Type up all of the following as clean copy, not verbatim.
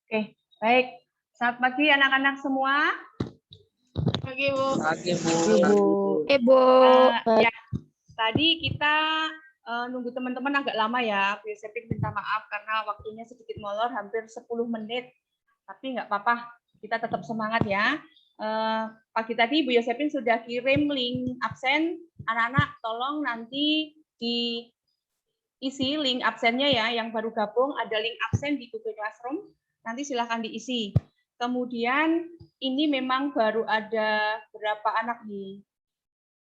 Oke, baik. Selamat pagi anak-anak semua. Pagi, Bu. Pagi, Bu. Bu. Ya, tadi kita nunggu teman-teman agak lama ya. Bu Yosepin minta maaf karena waktunya sedikit molor, hampir 10 menit. Tapi nggak apa-apa, kita tetap semangat ya. Pagi tadi Bu Yosepin sudah kirim link absen. Anak-anak tolong nanti diisi link absennya ya, yang baru gabung ada link absen di Google Classroom. Nanti silahkan diisi. Kemudian ini memang baru ada berapa anak nih?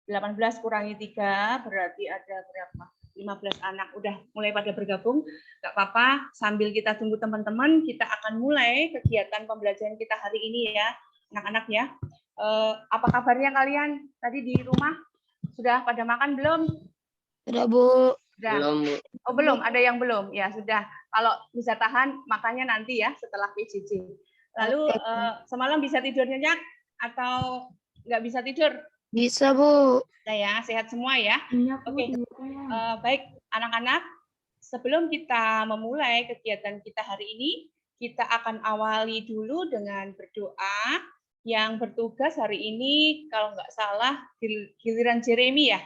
18 kurangi 3 berarti ada berapa? 15 anak udah mulai pada bergabung. Nggak apa-apa, sambil kita tunggu teman-teman, kita akan mulai kegiatan pembelajaran kita hari ini ya, anak-anak ya. Apa kabarnya kalian? Tadi di rumah sudah pada makan belum? Sudah, Bu. Sudah. Belum, Bu. Oh, belum, ada yang belum. Ya, sudah. Kalau bisa tahan, makannya nanti ya setelah PJJ. Lalu semalam bisa tidur nyenyak atau nggak bisa tidur? Bisa, Bu. Nah ya, sehat semua ya. Oke, baik anak-anak. Sebelum kita memulai kegiatan kita hari ini, kita akan awali dulu dengan berdoa. Yang bertugas hari ini, kalau nggak salah, giliran Jeremy ya?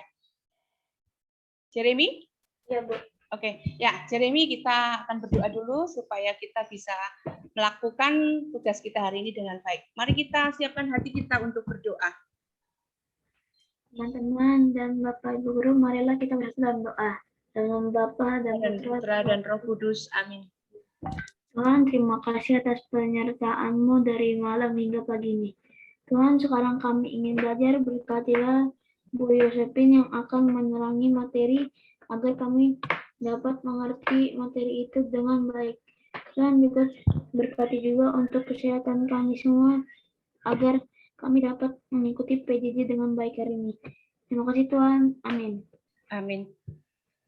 Jeremy? Ya, Bu. Oke, ya Jeremy kita akan berdoa dulu supaya kita bisa melakukan tugas kita hari ini dengan baik. Mari kita siapkan hati kita untuk berdoa. Teman-teman dan Bapak Ibu Guru, marilah kita bersatu dalam doa. Dalam Bapa dan Putra dan Roh Kudus. Amin. Tuhan, terima kasih atas penyertaan-Mu dari malam hingga pagi ini. Tuhan, sekarang kami ingin belajar, berkatilah Bu Yosepin yang akan menerangi materi agar kami dapat mengerti materi itu dengan baik. Tuhan juga berkati juga untuk kesehatan kami semua agar kami dapat mengikuti PJJ dengan baik hari ini. Terima kasih Tuhan. Amin. Amin.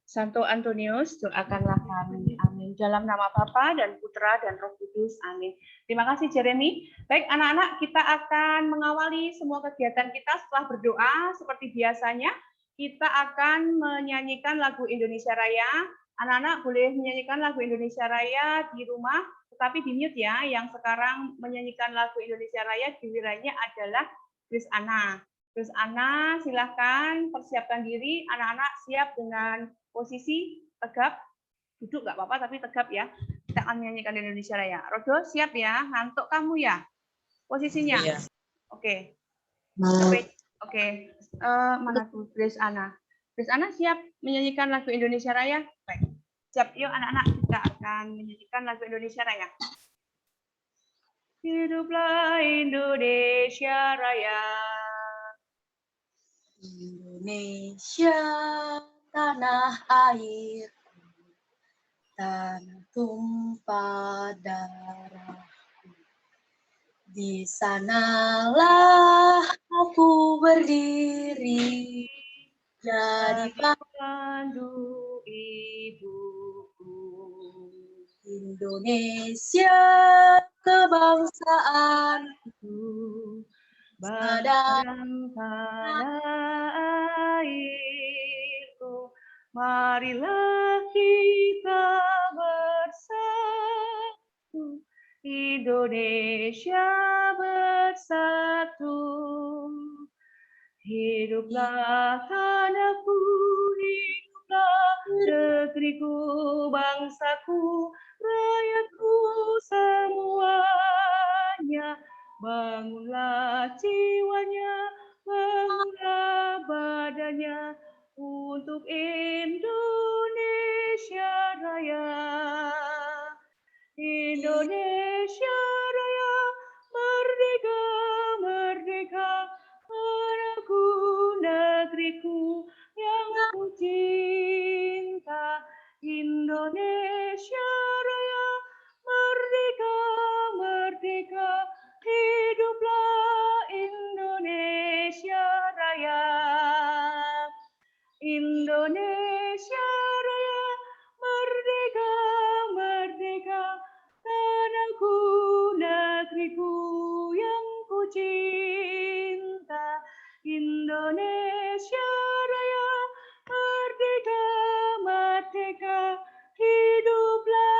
Santo Antonius, doakanlah kami. Amin. Dalam nama Bapa dan Putra dan Roh Kudus. Amin. Terima kasih Jeremy. Baik anak-anak, kita akan mengawali semua kegiatan kita setelah berdoa. Seperti biasanya, kita akan menyanyikan lagu Indonesia Raya. Anak-anak boleh menyanyikan lagu Indonesia Raya di rumah, tetapi di mute ya. Yang sekarang menyanyikan lagu Indonesia Raya gilirannya adalah Grace Anna. Grace Anna, silahkan persiapkan diri. Anak-anak siap dengan posisi tegap, duduk nggak apa-apa tapi tegap ya. Kita akan menyanyikan Indonesia Raya. Rodo siap ya, ngantuk kamu ya posisinya. Iya. Oke. Oke. Mana tuh Grace Anna? Grace Anna siap menyanyikan lagu Indonesia Raya? Baik. Siap, yuk anak-anak kita akan menyanyikan lagu Indonesia Raya. Hiduplah Indonesia Raya. Indonesia, tanah air, tanah tumpah darahku. Di sanalah aku berdiri, jadi pandu ibuku. Indonesia, kebangsaanku, badan tanah airku, marilah kita bersatu, Indonesia bersatu. Hiduplah tanahku, hiduplah negeriku, bangsaku, rakyatku semuanya. Bangunlah jiwanya, bangunlah badannya untuk Indonesia Raya. Indonesia Raya, merdeka, merdeka, anakku, negeriku yang ku cinta. Indonesia Raya, merdeka, merdeka, hiduplah Indonesia Raya. Indonesia Raya, merdeka, merdeka, tanahku, negeriku yang ku cinta. Indonesia Raya, merdeka, merdeka, hiduplah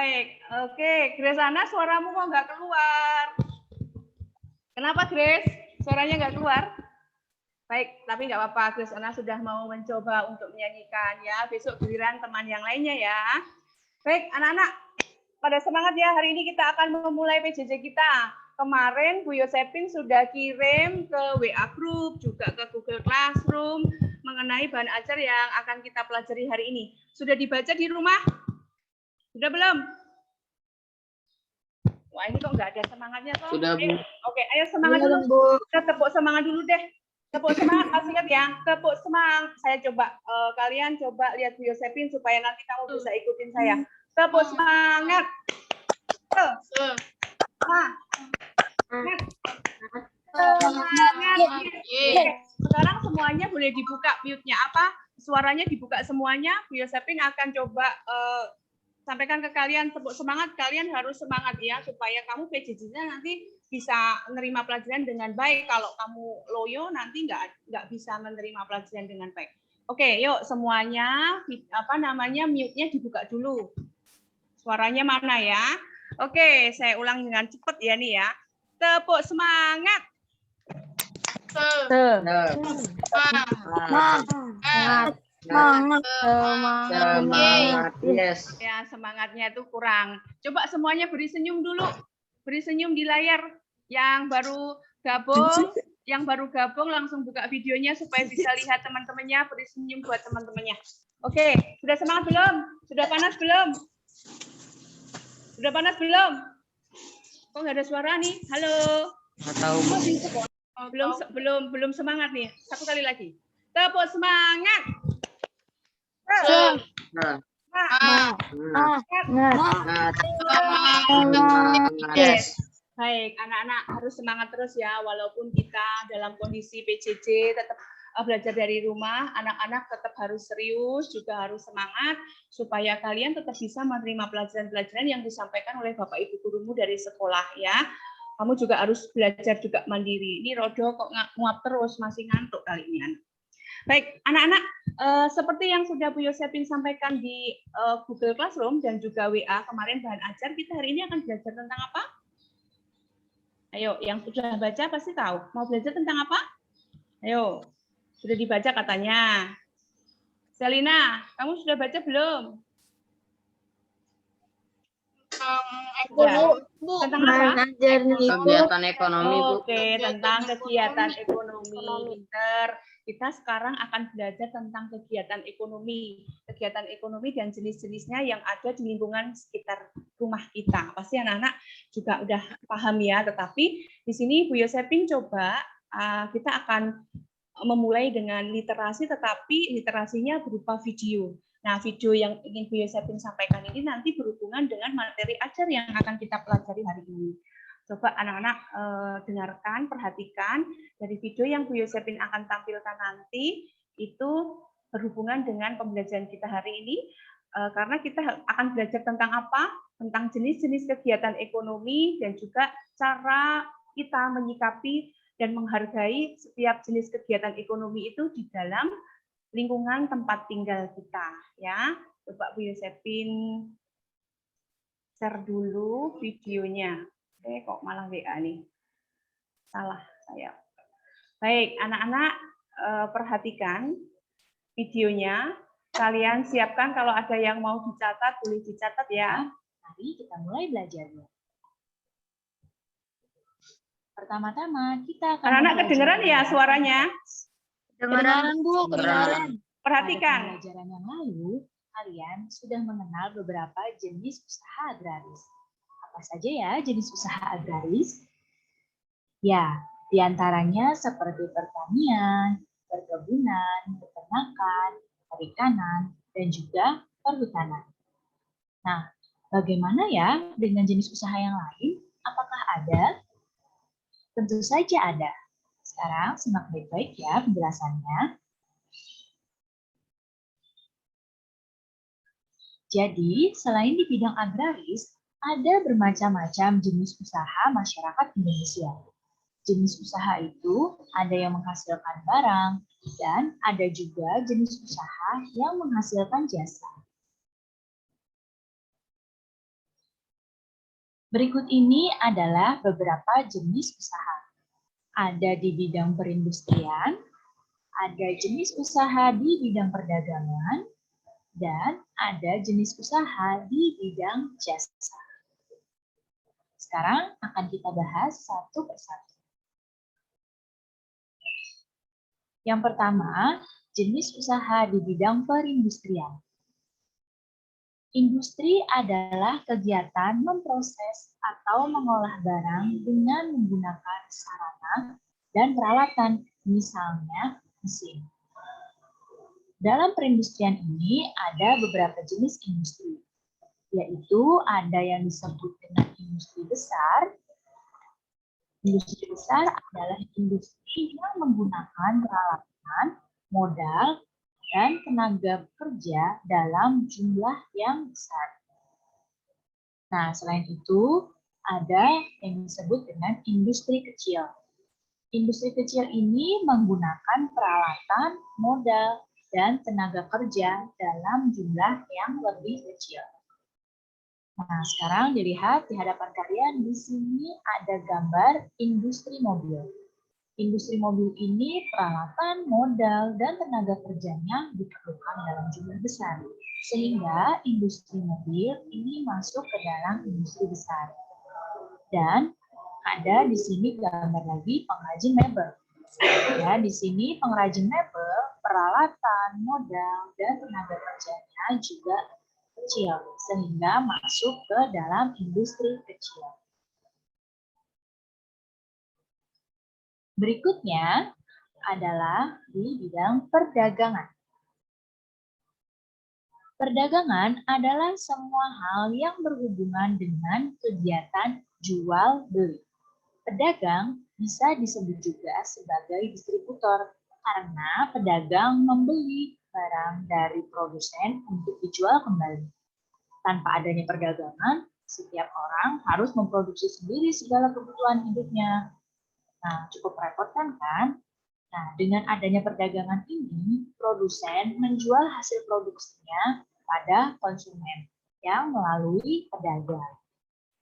Baik, oke. Grace Ana, suaramu kok nggak keluar? Kenapa, Grace? Suaranya nggak keluar? Baik, tapi nggak apa-apa. Grace Ana sudah mau mencoba untuk menyanyikan ya. Besok giliran teman yang lainnya ya. Baik, anak-anak, pada semangat ya. Hari ini kita akan memulai PJJ kita. Kemarin Bu Yosepin sudah kirim ke WA Group, juga ke Google Classroom, mengenai bahan ajar yang akan kita pelajari hari ini. Sudah dibaca di rumah? Sudah belum? Wah, ini kok nggak ada semangatnya toh? Sudah, Bu. Oke, ayo semangat Iya, dulu. Bu. Kita tepuk semangat dulu deh. Tepuk semangat, masih ingat ya? Tepuk semangat. Saya coba, kalian coba lihat Bu Yosepin supaya nanti kamu bisa ikutin saya. Tepuk semangat. Semangat. Oke, sekarang semuanya boleh dibuka mute-nya apa? Suaranya dibuka semuanya. Bu Yosepin akan coba sampaikan ke kalian, tepuk semangat. Kalian harus semangat ya, supaya kamu PJJ-nya nanti bisa menerima pelajaran dengan baik. Kalau kamu loyo nanti nggak bisa menerima pelajaran dengan baik. Oke, yuk semuanya mute-nya dibuka dulu. Suaranya mana ya? Oke, saya ulang dengan cepat ya nih ya. Tepuk semangat. Semangat. Yes. Ya, semangatnya itu kurang. Coba semuanya beri senyum dulu. Beri senyum di layar. Yang baru gabung langsung buka videonya supaya bisa lihat teman-temannya, beri senyum buat teman-temannya. Oke, sudah semangat belum? Sudah panas belum? Sudah panas belum? Kok nggak ada suara nih? Halo. Nggak tahu, Bu. Belum semangat nih. Satu kali lagi. Tepuk semangat. Yes. Baik, anak-anak harus semangat terus ya, walaupun kita dalam kondisi PJJ tetap belajar dari rumah, anak-anak tetap harus serius, juga harus semangat, supaya kalian tetap bisa menerima pelajaran-pelajaran yang disampaikan oleh Bapak Ibu gurumu dari sekolah ya. Kamu juga harus belajar juga mandiri. Ini Rodo kok nguap terus, masih ngantuk kali ini anak. Baik, anak-anak, seperti yang sudah Bu Yosepin sampaikan di Google Classroom dan juga WA kemarin bahan ajar, kita hari ini akan belajar tentang apa? Ayo, yang sudah baca pasti tahu. Mau belajar tentang apa? Ayo, sudah dibaca katanya. Selina, kamu sudah baca belum? Ya. Tentang apa? Kegiatan ekonomi, Bu. Oke, tentang kegiatan ekonomi. Pinter. Kita sekarang akan belajar tentang kegiatan ekonomi dan jenis-jenisnya yang ada di lingkungan sekitar rumah kita. Pasti anak-anak juga udah paham ya, tetapi di sini Bu Yosepin coba kita akan memulai dengan literasi, tetapi literasinya berupa video. Nah, video yang ingin Bu Yosepin sampaikan ini nanti berhubungan dengan materi ajar yang akan kita pelajari hari ini. Coba anak-anak dengarkan, perhatikan dari video yang Bu Yosepin akan tampilkan nanti, itu berhubungan dengan pembelajaran kita hari ini, karena kita akan belajar tentang apa? Tentang jenis-jenis kegiatan ekonomi dan juga cara kita menyikapi dan menghargai setiap jenis kegiatan ekonomi itu di dalam lingkungan tempat tinggal kita. Ya, coba Bu Yosepin share dulu videonya. Oke, kok malah WA nih? Salah saya. Baik, anak-anak perhatikan videonya. Kalian siapkan kalau ada yang mau dicatat, boleh dicatat ya. Mari kita mulai belajarnya. Pertama-tama kita akan Anak-anak kedengeran ya suaranya? Kedengaran, Bu. Kedengaran. Perhatikan. Pada pembelajaran yang lalu, kalian sudah mengenal beberapa jenis usaha agraris. Apa saja ya jenis usaha agraris? Ya, diantaranya seperti pertanian, perkebunan, peternakan, perikanan, dan juga perhutanan. Nah, bagaimana ya dengan jenis usaha yang lain? Apakah ada? Tentu saja ada. Sekarang simak baik-baik ya penjelasannya. Jadi, selain di bidang agraris, ada bermacam-macam jenis usaha masyarakat Indonesia. Jenis usaha itu ada yang menghasilkan barang, dan ada juga jenis usaha yang menghasilkan jasa. Berikut ini adalah beberapa jenis usaha. Ada di bidang perindustrian, ada jenis usaha di bidang perdagangan, dan ada jenis usaha di bidang jasa. Sekarang akan kita bahas satu persatu. Yang pertama, jenis usaha di bidang perindustrian. Industri adalah kegiatan memproses atau mengolah barang dengan menggunakan sarana dan peralatan, misalnya mesin. Dalam perindustrian ini ada beberapa jenis industri, yaitu ada yang disebut dengan industri besar. Industri besar adalah industri yang menggunakan peralatan, modal, dan tenaga kerja dalam jumlah yang besar. Nah, selain itu, ada yang disebut dengan industri kecil. Industri kecil ini menggunakan peralatan, modal, dan tenaga kerja dalam jumlah yang lebih kecil. Nah, sekarang dilihat di hadapan kalian, di sini ada gambar industri mobil. Industri mobil ini peralatan, modal, dan tenaga kerjanya diperlukan dalam jumlah besar. Sehingga industri mobil ini masuk ke dalam industri besar. Dan ada di sini gambar lagi pengrajin mebel. Ya, di sini pengrajin mebel, peralatan, modal, dan tenaga kerjanya juga kecil. Sehingga masuk ke dalam industri kecil. Berikutnya adalah di bidang perdagangan. Perdagangan adalah semua hal yang berhubungan dengan kegiatan jual beli. Pedagang bisa disebut juga sebagai distributor karena pedagang membeli barang dari produsen untuk dijual kembali. Tanpa adanya perdagangan, setiap orang harus memproduksi sendiri segala kebutuhan hidupnya. Nah, cukup merepotkan kan? Nah, dengan adanya perdagangan ini, produsen menjual hasil produksinya pada konsumen yang melalui pedagang.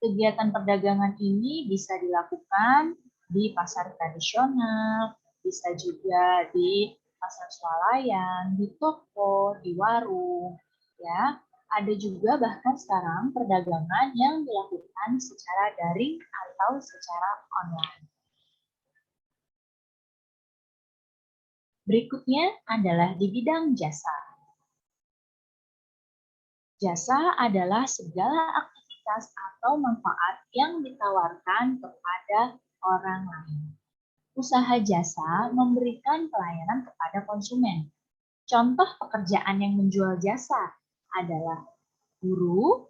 Kegiatan perdagangan ini bisa dilakukan di pasar tradisional, bisa juga di pasar swalayan, di toko, di warung, ya. Ada juga bahkan sekarang perdagangan yang dilakukan secara daring atau secara online. Berikutnya adalah di bidang jasa. Jasa adalah segala aktivitas atau manfaat yang ditawarkan kepada orang lain. Usaha jasa memberikan pelayanan kepada konsumen. Contoh pekerjaan yang menjual jasa adalah guru,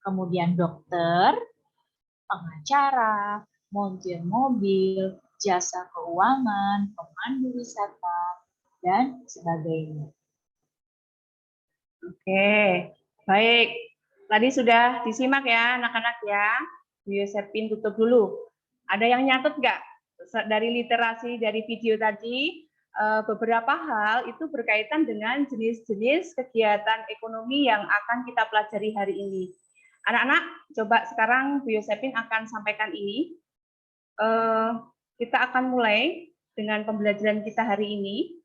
kemudian dokter, pengacara, montir mobil, jasa keuangan, pemandu wisata, dan sebagainya. Oke, baik. Tadi sudah disimak ya anak-anak ya. Bu Yosepin tutup dulu. Ada yang nyatet nggak? Dari literasi, dari video tadi, beberapa hal itu berkaitan dengan jenis-jenis kegiatan ekonomi yang akan kita pelajari hari ini. Anak-anak, coba sekarang Bu Yosepin akan sampaikan ini. Kita akan mulai dengan pembelajaran kita hari ini.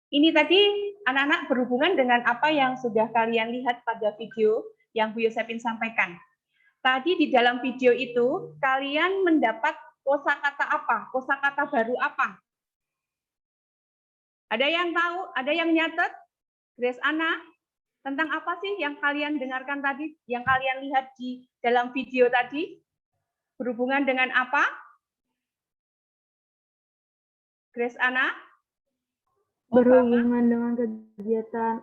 Ini tadi anak-anak berhubungan dengan apa yang sudah kalian lihat pada video yang Bu Yosepin sampaikan. Tadi di dalam video itu kalian mendapat kosakata apa? Kosakata baru apa? Ada yang tahu? Ada yang nyatet? Grace Anna, tentang apa sih yang kalian dengarkan tadi? Yang kalian lihat di dalam video tadi? Berhubungan dengan apa? Grace Anna? Berhubungan dengan kegiatan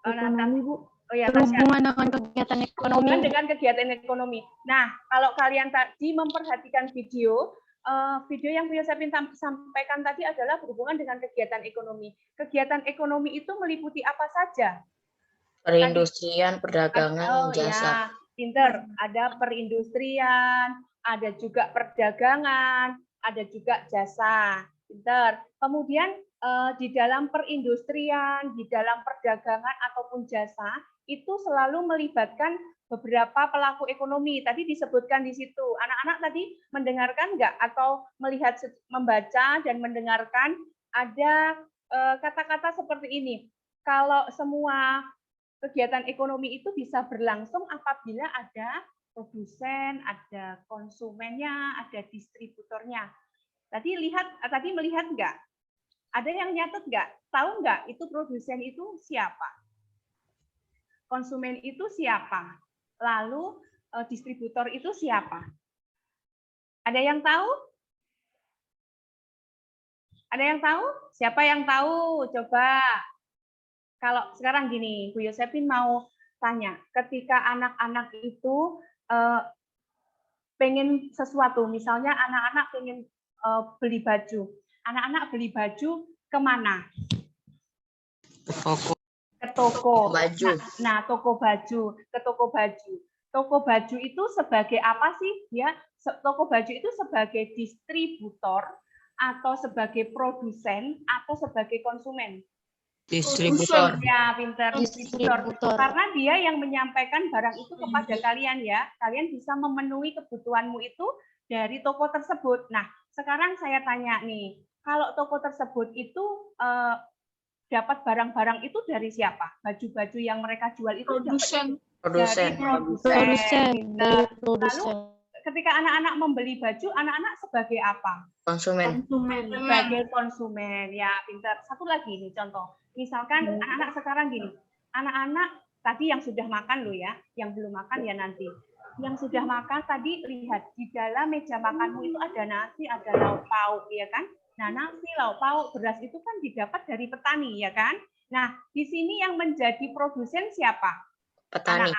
ekonomi, Bu. Oh ya, Berhubungan dengan kegiatan ekonomi. berhubungan dengan kegiatan ekonomi. Nah, kalau kalian tadi memperhatikan video, video yang Bu Yosepin sampaikan tadi adalah berhubungan dengan kegiatan ekonomi. Kegiatan ekonomi itu meliputi apa saja? Perindustrian, perdagangan, Ya, jasa. pinter. Ada perindustrian, ada juga perdagangan, ada juga jasa. Pinter. Kemudian di dalam perindustrian, di dalam perdagangan ataupun jasa, itu selalu melibatkan beberapa pelaku ekonomi. Tadi disebutkan di situ. Anak-anak tadi mendengarkan nggak atau melihat, membaca dan mendengarkan ada kata-kata seperti ini. Kalau semua kegiatan ekonomi itu bisa berlangsung apabila ada produsen, ada konsumennya, ada distributornya. Tadi melihat nggak? Ada yang nyatet nggak? Tahu nggak itu produsen itu siapa? Konsumen itu siapa? Lalu distributor itu siapa? Ada yang tahu? Ada yang tahu? Siapa yang tahu? Coba. Kalau sekarang gini, Bu Yosepin mau tanya, ketika anak-anak itu pengen sesuatu, misalnya anak-anak pengen beli baju, anak-anak beli baju kemana? Toko Ke toko. baju. Nah, toko baju, ke toko baju. Toko baju itu sebagai apa sih? Ya, toko baju itu sebagai distributor atau sebagai produsen atau sebagai konsumen. Distributor. Ya, pintar, distributor. Karena dia yang menyampaikan barang itu kepada kalian ya. Kalian bisa memenuhi kebutuhanmu itu dari toko tersebut. Nah, sekarang saya tanya nih, kalau toko tersebut itu dapat barang-barang itu dari siapa? Baju-baju yang mereka jual itu Produsen. dari produsen. Lalu ketika anak-anak membeli baju, anak-anak sebagai apa? Konsumen. Sebagai konsumen. Ya, pintar. Satu lagi nih contoh. Misalkan anak-anak sekarang gini, anak-anak tadi yang sudah makan loh ya, yang belum makan ya nanti. Yang sudah makan tadi lihat di dalam meja makanmu itu ada nasi, ada lauk pauk ya kan? Nah, nasi, lauk pauk, beras itu kan didapat dari petani ya kan? Nah, di sini yang menjadi produsen siapa? Petani.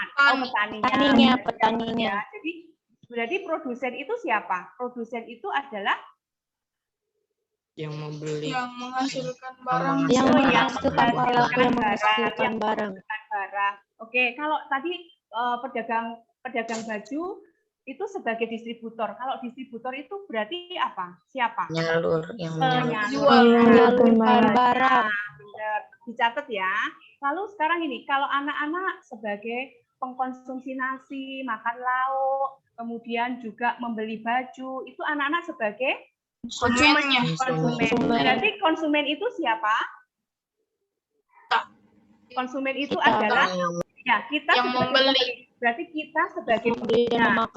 Petaninya. Jadi berarti produsen itu siapa? Produsen itu adalah Yang membeli. Yang menghasilkan barang. menghasilkan barang. Oke, kalau tadi pedagang baju itu sebagai distributor. Kalau distributor itu berarti apa? Siapa? Penyalur. Yang barang. Dicatat ya. Lalu sekarang ini, kalau anak-anak sebagai pengkonsumsi nasi, makan lauk, kemudian juga membeli baju, itu anak-anak sebagai konsumen. Berarti konsumen itu siapa? Konsumen itu adalah ya kita yang membeli. Berarti kita sebagai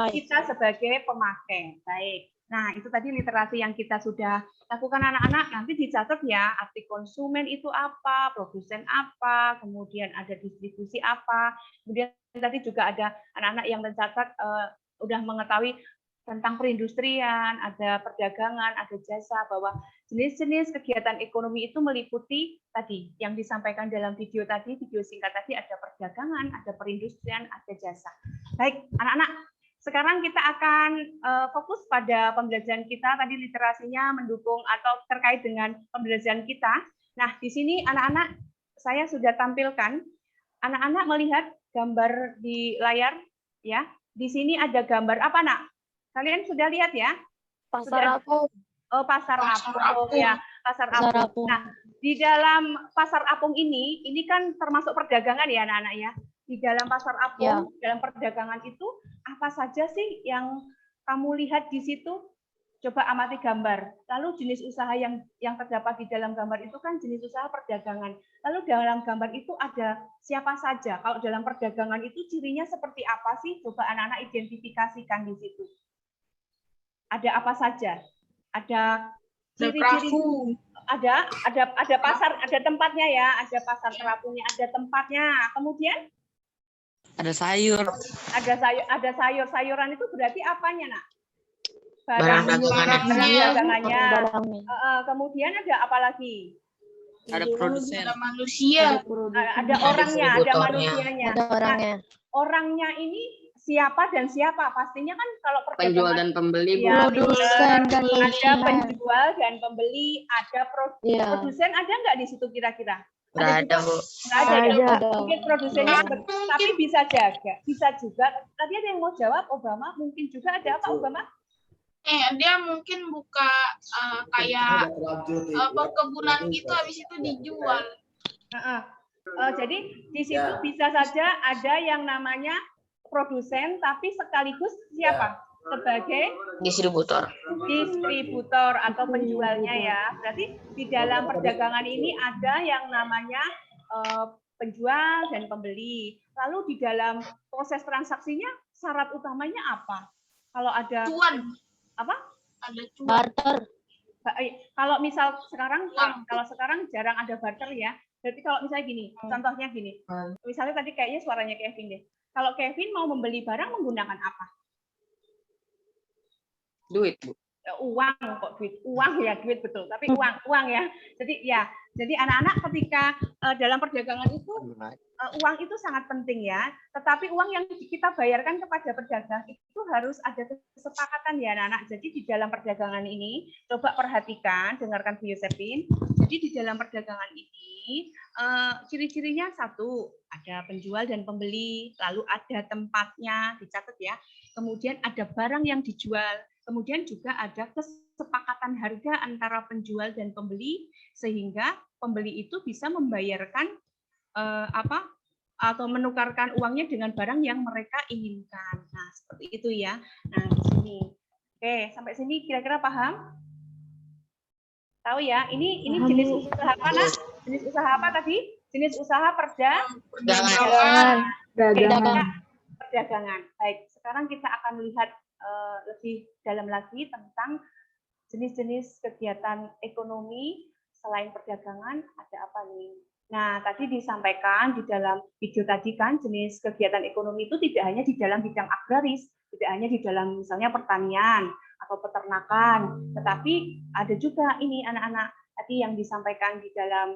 kita sebagai pemakai. Baik. Nah, itu tadi literasi yang kita sudah lakukan anak-anak. Nanti dicatat ya, arti konsumen itu apa, produsen apa, kemudian ada distribusi apa. Kemudian tadi juga ada anak-anak yang mencatat udah mengetahui tentang perindustrian, ada perdagangan, ada jasa, bahwa jenis-jenis kegiatan ekonomi itu meliputi tadi yang disampaikan dalam video tadi, video singkat tadi, ada perdagangan, ada perindustrian, ada jasa. Baik, anak-anak, sekarang kita akan fokus pada pembelajaran kita. Tadi literasinya mendukung atau terkait dengan pembelajaran kita. Nah, di sini anak-anak saya sudah tampilkan. Anak-anak melihat gambar di layar, ya. Di sini ada gambar apa, nak? Kalian sudah lihat ya? Pasar apung. Oh, pasar apung ya, pasar apung. Nah, di dalam pasar apung ini kan termasuk perdagangan ya, anak-anak ya. Di dalam pasar apung, dalam perdagangan itu apa saja sih yang kamu lihat di situ? Coba amati gambar. Lalu jenis usaha yang terdapat di dalam gambar itu kan jenis usaha perdagangan. Lalu dalam gambar itu ada siapa saja? Kalau dalam perdagangan itu cirinya seperti apa sih? Coba anak-anak identifikasikan di situ. Ada apa saja? Ada ciri-ciri, ada pasar, ada tempatnya ya, ada pasar terapungnya, ada tempatnya. Kemudian ada sayur. Ada sayur-sayuran itu berarti apanya, nak? Barang dagangannya. Kemudian ada apa lagi? Ada produsen. Ada manusia. Ada orangnya, ada manusianya. Ada orangnya. Nah, orangnya ini siapa dan siapa? Pastinya kan kalau penjual dan pembeli, ya, produsen dan ada penjual dan pembeli, ada produsen, ada nggak di situ kira-kira? Nggak ada, Bu. Nggak ada. Mungkin produsennya, tapi bisa juga. Tadi ada yang mau jawab, Obama. Mungkin juga ada apa, Obama? Dia mungkin buka kayak perkebunan gitu, habis itu dijual. Jadi di situ bisa saja ada yang namanya produsen, tapi sekaligus siapa? Sebagai Distributor. distributor atau penjualnya ya. Berarti di dalam perdagangan ini ada yang namanya penjual dan pembeli. Lalu di dalam proses transaksinya syarat utamanya apa? Kalau ada Cuan. apa? Ada cuan. Barter. Kalau misal sekarang kalau sekarang jarang ada barter ya. Berarti kalau misalnya gini, contohnya gini. Misalnya tadi kayaknya suaranya Kevin deh. Kalau Kevin mau membeli barang menggunakan apa? Duit, Bu. Uang kok, uang ya, duit betul, tapi uang ya. Jadi anak-anak ketika dalam perdagangan itu uang itu sangat penting ya, tetapi uang yang kita bayarkan kepada pedagang itu harus ada kesepakatan ya anak-anak. Jadi di dalam perdagangan ini coba perhatikan, dengarkan Bu Yosefin. Jadi di dalam perdagangan ini ciri-cirinya satu, ada penjual dan pembeli, lalu ada tempatnya, dicatat ya. Kemudian ada barang yang dijual. Kemudian juga ada kesepakatan harga antara penjual dan pembeli sehingga pembeli itu bisa membayarkan atau menukarkan uangnya dengan barang yang mereka inginkan. Nah, seperti itu ya. Nah, di sini. Oke, sampai sini kira-kira paham? Tahu ya, ini jenis usaha apa, Nak? Jenis usaha apa tadi? Jenis usaha perdagangan. Baik, sekarang kita akan melihat lebih dalam lagi tentang jenis-jenis kegiatan ekonomi selain perdagangan ada apa nih? Nah, tadi disampaikan di dalam video tadi kan jenis kegiatan ekonomi itu tidak hanya di dalam bidang agraris, tidak hanya di dalam misalnya pertanian atau peternakan, tetapi ada juga ini anak-anak tadi yang disampaikan di dalam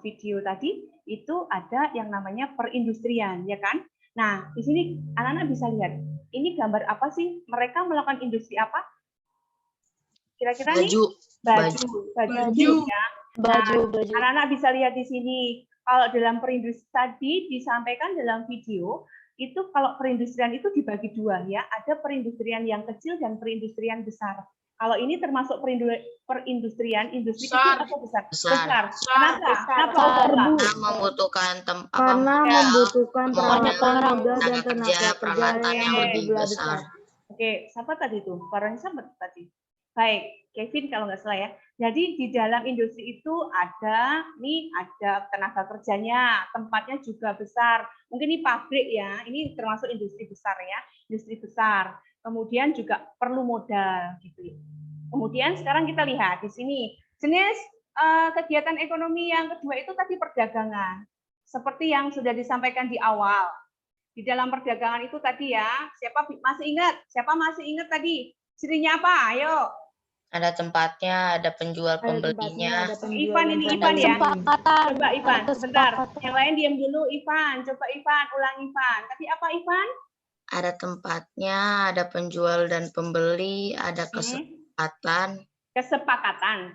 video tadi itu ada yang namanya perindustrian, ya kan? Nah, di sini anak-anak bisa lihat ini gambar apa sih? Mereka melakukan industri apa? Kira-kira nih? Baju. Ya. Baju. Anak-anak bisa lihat di sini. Kalau dalam perindustrian tadi disampaikan dalam video, itu kalau perindustrian itu dibagi dua ya. Ada perindustrian yang kecil dan perindustrian besar. Kalau ini termasuk perindustrian, industri kecil atau besar? Besar. Kenapa? Karena membutuhkan membutuhkan peralatan muda dan tenaga tenaga kerja, kerja peralatan yang lebih berjumlah besar. Oke, siapa tadi tuh? Barangnya siapa tadi? Baik, Kevin kalau nggak salah ya. Jadi di dalam industri itu ada tenaga kerjanya, tempatnya juga besar. Mungkin ini pabrik ya, ini termasuk industri besar ya, industri besar. Kemudian juga perlu modal gitu. Kemudian sekarang kita lihat di sini jenis kegiatan ekonomi yang kedua itu tadi perdagangan. Seperti yang sudah disampaikan di awal. Di dalam perdagangan itu tadi ya, siapa masih ingat tadi? Cirinya apa? Ayo. Ada tempatnya, ada penjual pembelinya. Ivan ya. Coba Ivan, sebentar. Yang lain diam dulu Ivan. Coba Ivan, ulang Ivan. Tadi apa Ivan? Ada tempatnya, ada penjual dan pembeli, ada kesepakatan. Kesepakatan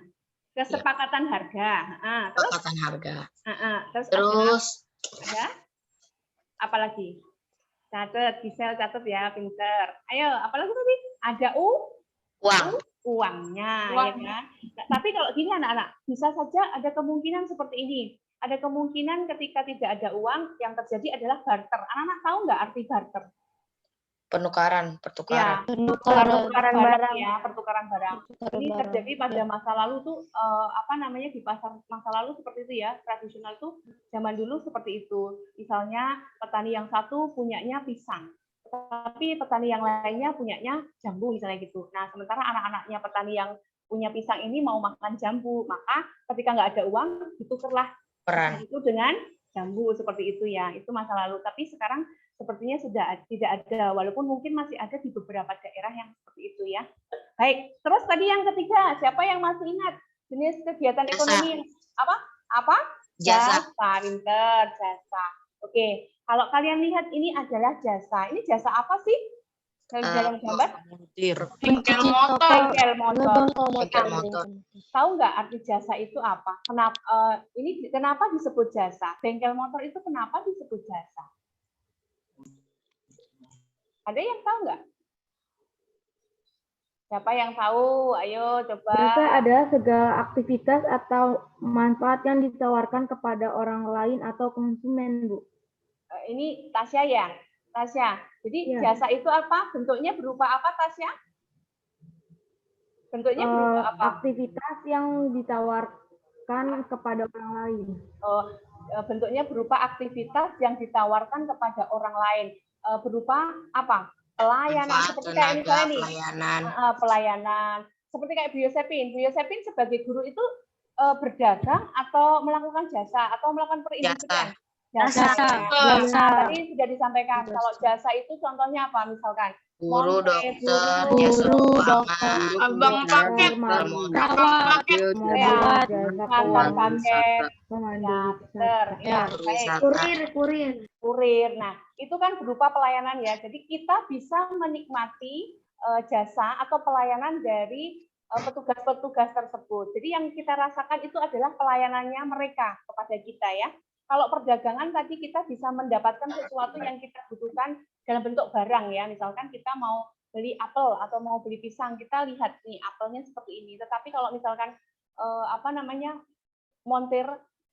harga. Kesepakatan harga. Terus ada apa lagi? Catat, Gisel catat ya, pinter. Ayo, apa lagi tadi? Ada uangnya, ya kan? Nah, tapi kalau gini anak-anak, bisa saja ada kemungkinan seperti ini. Ada kemungkinan ketika tidak ada uang, yang terjadi adalah barter. Anak-anak tahu nggak arti barter? Pertukaran. Pertukaran barang ya, pertukaran barang. Ini terjadi pada masa lalu tuh di pasar masa lalu seperti itu ya, tradisional tuh zaman dulu seperti itu. Misalnya petani yang satu punyanya pisang, tapi petani yang lainnya punyanya jambu misalnya gitu. Nah, sementara anak-anaknya petani yang punya pisang ini mau makan jambu, maka ketika nggak ada uang, ditukerlah itu dengan jambu seperti itu ya. Itu masa lalu. Tapi sekarang sepertinya sudah tidak ada, walaupun mungkin masih ada di beberapa daerah yang seperti itu ya. Baik, terus tadi yang ketiga, siapa yang masih ingat jenis kegiatan ekonomi apa? Jasa. Pinter, jasa. Oke, kalau kalian lihat ini adalah jasa. Ini jasa apa sih? Dalam gambar? Bengkel motor. Tahu nggak arti jasa itu apa? Kenapa disebut jasa? Bengkel motor itu kenapa disebut jasa? Ada yang tahu nggak? Siapa yang tahu? Ayo coba. Jasa adalah segala aktivitas atau manfaat yang ditawarkan kepada orang lain atau konsumen, Bu. Ini Tasya ya. Tasya. Jadi Iya. jasa itu apa? Bentuknya berupa apa, Tasya? Bentuknya berupa apa? Aktivitas yang ditawarkan kepada orang lain. Bentuknya berupa aktivitas yang ditawarkan kepada orang lain. Berupa apa? Pelayanan. Manfaat, Seperti kayak tenaga, misalnya nih, pelayanan. pelayanan. Seperti kayak Biosepin. Biosepin sebagai guru itu berdagang atau melakukan jasa atau melakukan perindustrian? Jasa. Tadi sudah disampaikan. Kalau jasa itu contohnya apa misalkan? Guru, Montir, dokter, guru, jasa dokter, keuangan, abang paket, perawat, ngantar paket, ya, baik. Kurir. Nah, itu kan berupa pelayanan ya. Jadi kita bisa menikmati jasa atau pelayanan dari petugas-petugas tersebut. Jadi yang kita rasakan itu adalah pelayanannya mereka kepada kita ya. Kalau perdagangan tadi kita bisa mendapatkan sesuatu yang kita butuhkan dalam bentuk barang ya. Misalkan kita mau beli apel atau mau beli pisang, kita lihat nih apelnya seperti ini. Tetapi kalau misalkan montir,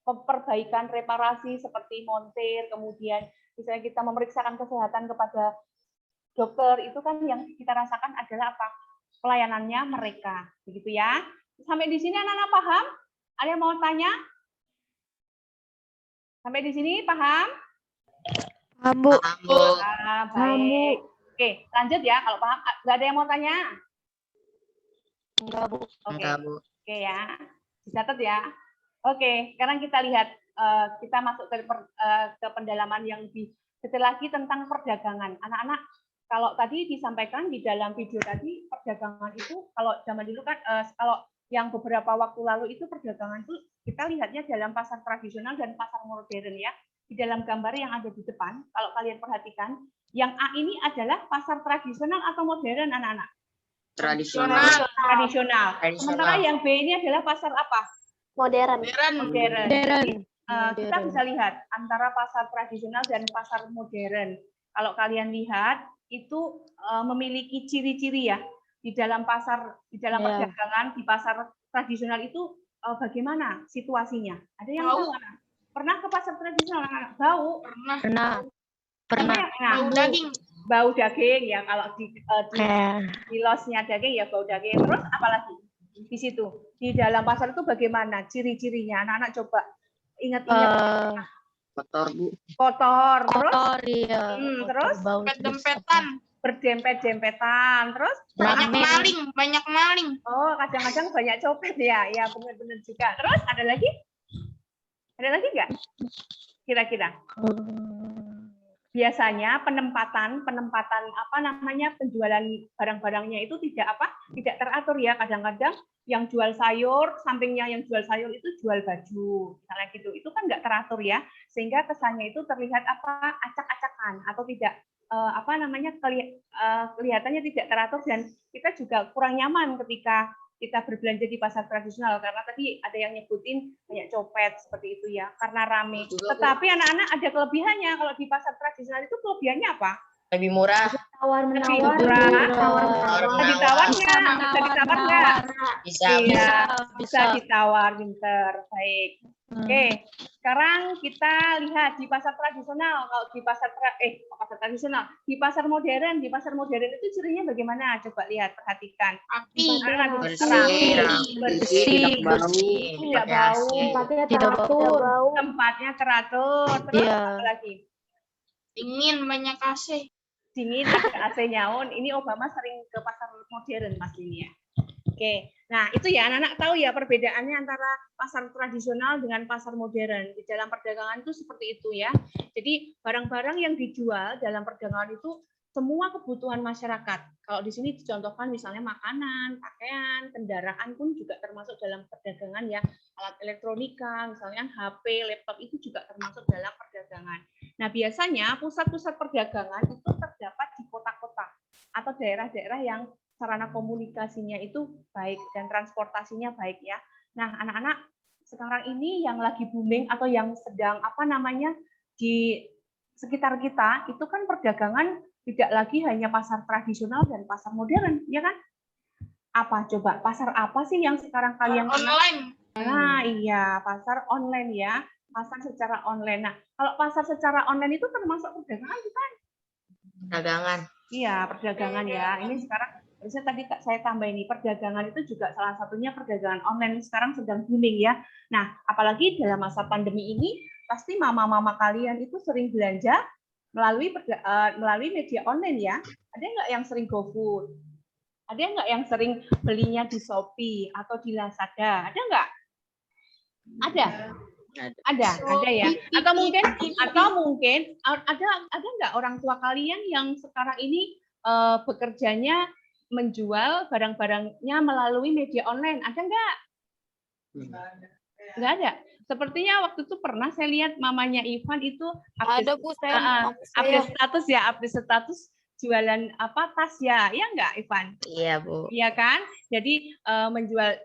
perbaikan reparasi seperti montir, kemudian misalnya kita memeriksakan kesehatan kepada dokter, itu kan yang kita rasakan adalah apa? Pelayanannya mereka, begitu ya. Sampai di sini anak-anak paham? Ada yang mau tanya? Sampai di sini paham? Paham, Bu. Baik. Oke, lanjut ya. Kalau paham, nggak ada yang mau tanya? Enggak, Bu. Oke ya, dicatat ya. Oke, sekarang kita lihat, kita masuk ke pendalaman yang lebih detail lagi tentang perdagangan. Anak-anak, kalau tadi disampaikan di dalam video tadi, perdagangan itu kalau zaman dulu kan, kalau yang beberapa waktu lalu itu perdagangan itu kita lihatnya dalam pasar tradisional dan pasar modern ya. Di dalam gambar yang ada di depan, kalau kalian perhatikan, yang A ini adalah pasar tradisional atau modern, anak-anak? Tradisional. Sementara yang B ini adalah pasar apa? Modern. Kita bisa lihat antara pasar tradisional dan pasar modern. Kalau kalian lihat itu memiliki ciri-ciri ya di dalam perdagangan di pasar tradisional itu bagaimana situasinya? Ada yang tahu? Pernah ke pasar tradisional? Bau? Pernah. Bau daging. Bau daging ya, kalau di losnya daging ya bau daging. Terus apalagi di situ di dalam pasar itu bagaimana ciri-cirinya? Anak-anak coba ingat-ingat. Kotor, Bu. Kotor. Terus? Iya. Terus? Berdempet-dempetan. Terus? Banyak maling. Oh, kadang-kadang banyak copet ya. Ya, benar-benar juga. Terus ada lagi? Ada lagi nggak? Kira-kira? Biasanya penempatan penjualan barang-barangnya itu tidak teratur ya. Kadang-kadang yang jual sayur, sampingnya yang jual sayur itu jual baju, misalnya gitu. Itu kan nggak teratur ya, sehingga kesannya itu terlihat acak-acakan atau tidak kelihatannya tidak teratur, dan kita juga kurang nyaman ketika kita berbelanja di pasar tradisional karena tadi ada yang nyebutin banyak copet seperti itu ya, karena rame. Tetapi anak-anak ada kelebihannya. Kalau di pasar tradisional itu kelebihannya apa? Lebih murah. Tawar-menawar. Bisa ditawar nggak? Bisa ditawar, pinter. Baik. Oke, sekarang kita lihat di pasar tradisional. Kalau di di pasar modern itu cirinya bagaimana? Coba lihat, perhatikan. Bersih, tidak bau, tempatnya teratur. Terus apa lagi? Dingin, banyak AC. Dingin, ada AC-nya. Ini Obama sering ke pasar modern Mas ini ya. Oke, nah itu ya anak-anak tahu ya perbedaannya antara pasar tradisional dengan pasar modern. Di dalam perdagangan itu seperti itu ya. Jadi barang-barang yang dijual dalam perdagangan itu semua kebutuhan masyarakat. Kalau di sini dicontohkan misalnya makanan, pakaian, kendaraan pun juga termasuk dalam perdagangan ya. Alat elektronika, misalnya HP, laptop itu juga termasuk dalam perdagangan. Nah, biasanya pusat-pusat perdagangan itu terdapat di kota-kota atau daerah-daerah yang sarana komunikasinya itu baik dan transportasinya baik ya. Nah, anak-anak sekarang ini yang lagi booming atau yang sedang di sekitar kita itu kan perdagangan tidak lagi hanya pasar tradisional dan pasar modern, ya kan? Apa coba pasar apa sih yang sekarang kalian kenal? Online. Nah, iya, pasar online ya. Pasar secara online. Nah, kalau pasar secara online itu termasuk perdagangan bukan? Dagangan. Iya, perdagangan ya. Ini sekarang harusnya tadi saya tambah ini, perdagangan itu juga salah satunya perdagangan online sekarang sedang booming ya. Nah, apalagi dalam masa pandemi ini, pasti mama-mama kalian itu sering belanja melalui media online ya. Ada nggak yang sering GoFood? Ada nggak yang sering belinya di Shopee atau di Lazada? Ada nggak? Ada ya. Atau mungkin ada nggak orang tua kalian yang sekarang ini bekerjanya menjual barang-barangnya melalui media online? Ada nggak? Nggak ada. Sepertinya waktu itu pernah saya lihat mamanya Ivan itu Ada Bu, saya update status jualan tas ya nggak Ivan? Iya, Bu. Iya kan? Jadi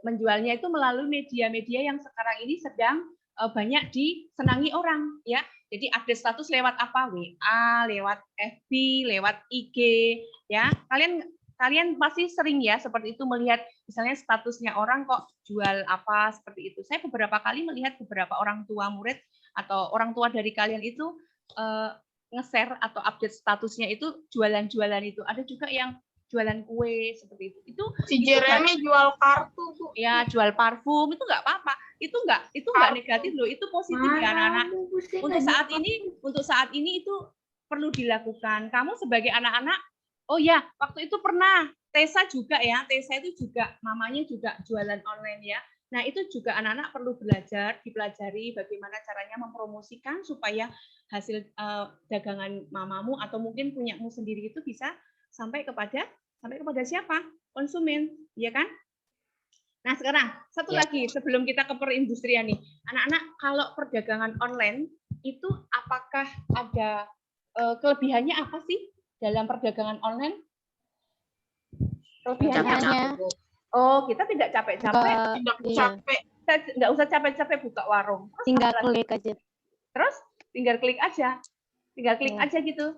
menjualnya itu melalui media-media yang sekarang ini sedang banyak disenangi orang ya. Jadi update status lewat apa? WA, lewat FB, lewat IG ya. Kalian pasti sering ya seperti itu melihat misalnya statusnya orang kok jual apa seperti itu. Saya beberapa kali melihat beberapa orang tua murid atau orang tua dari kalian itu nge-share atau update statusnya itu jualan-jualan itu. Ada juga yang jualan kue seperti itu. Itu Si Jeremy jual kartu, Bu. ya jual parfum itu nggak apa-apa. Itu nggak negatif loh. Itu positif ya anak-anak. Untuk saat ini itu perlu dilakukan. Kamu sebagai anak-anak, oh ya, waktu itu pernah Tessa juga ya. Tessa itu juga mamanya juga jualan online ya. Nah, itu juga anak-anak perlu dipelajari bagaimana caranya mempromosikan supaya hasil dagangan mamamu atau mungkin punyamu sendiri itu bisa sampai kepada siapa? Konsumen, ya kan? Nah, sekarang satu lagi sebelum kita ke perindustrian nih. Anak-anak, kalau perdagangan online itu apakah ada kelebihannya apa sih dalam perdagangan online? Kelebihannya? Oh, kita tidak capek-capek. Tidak capek. Nggak usah capek-capek buka warung. tinggal klik aja. Terus tinggal klik aja. Tinggal klik aja gitu.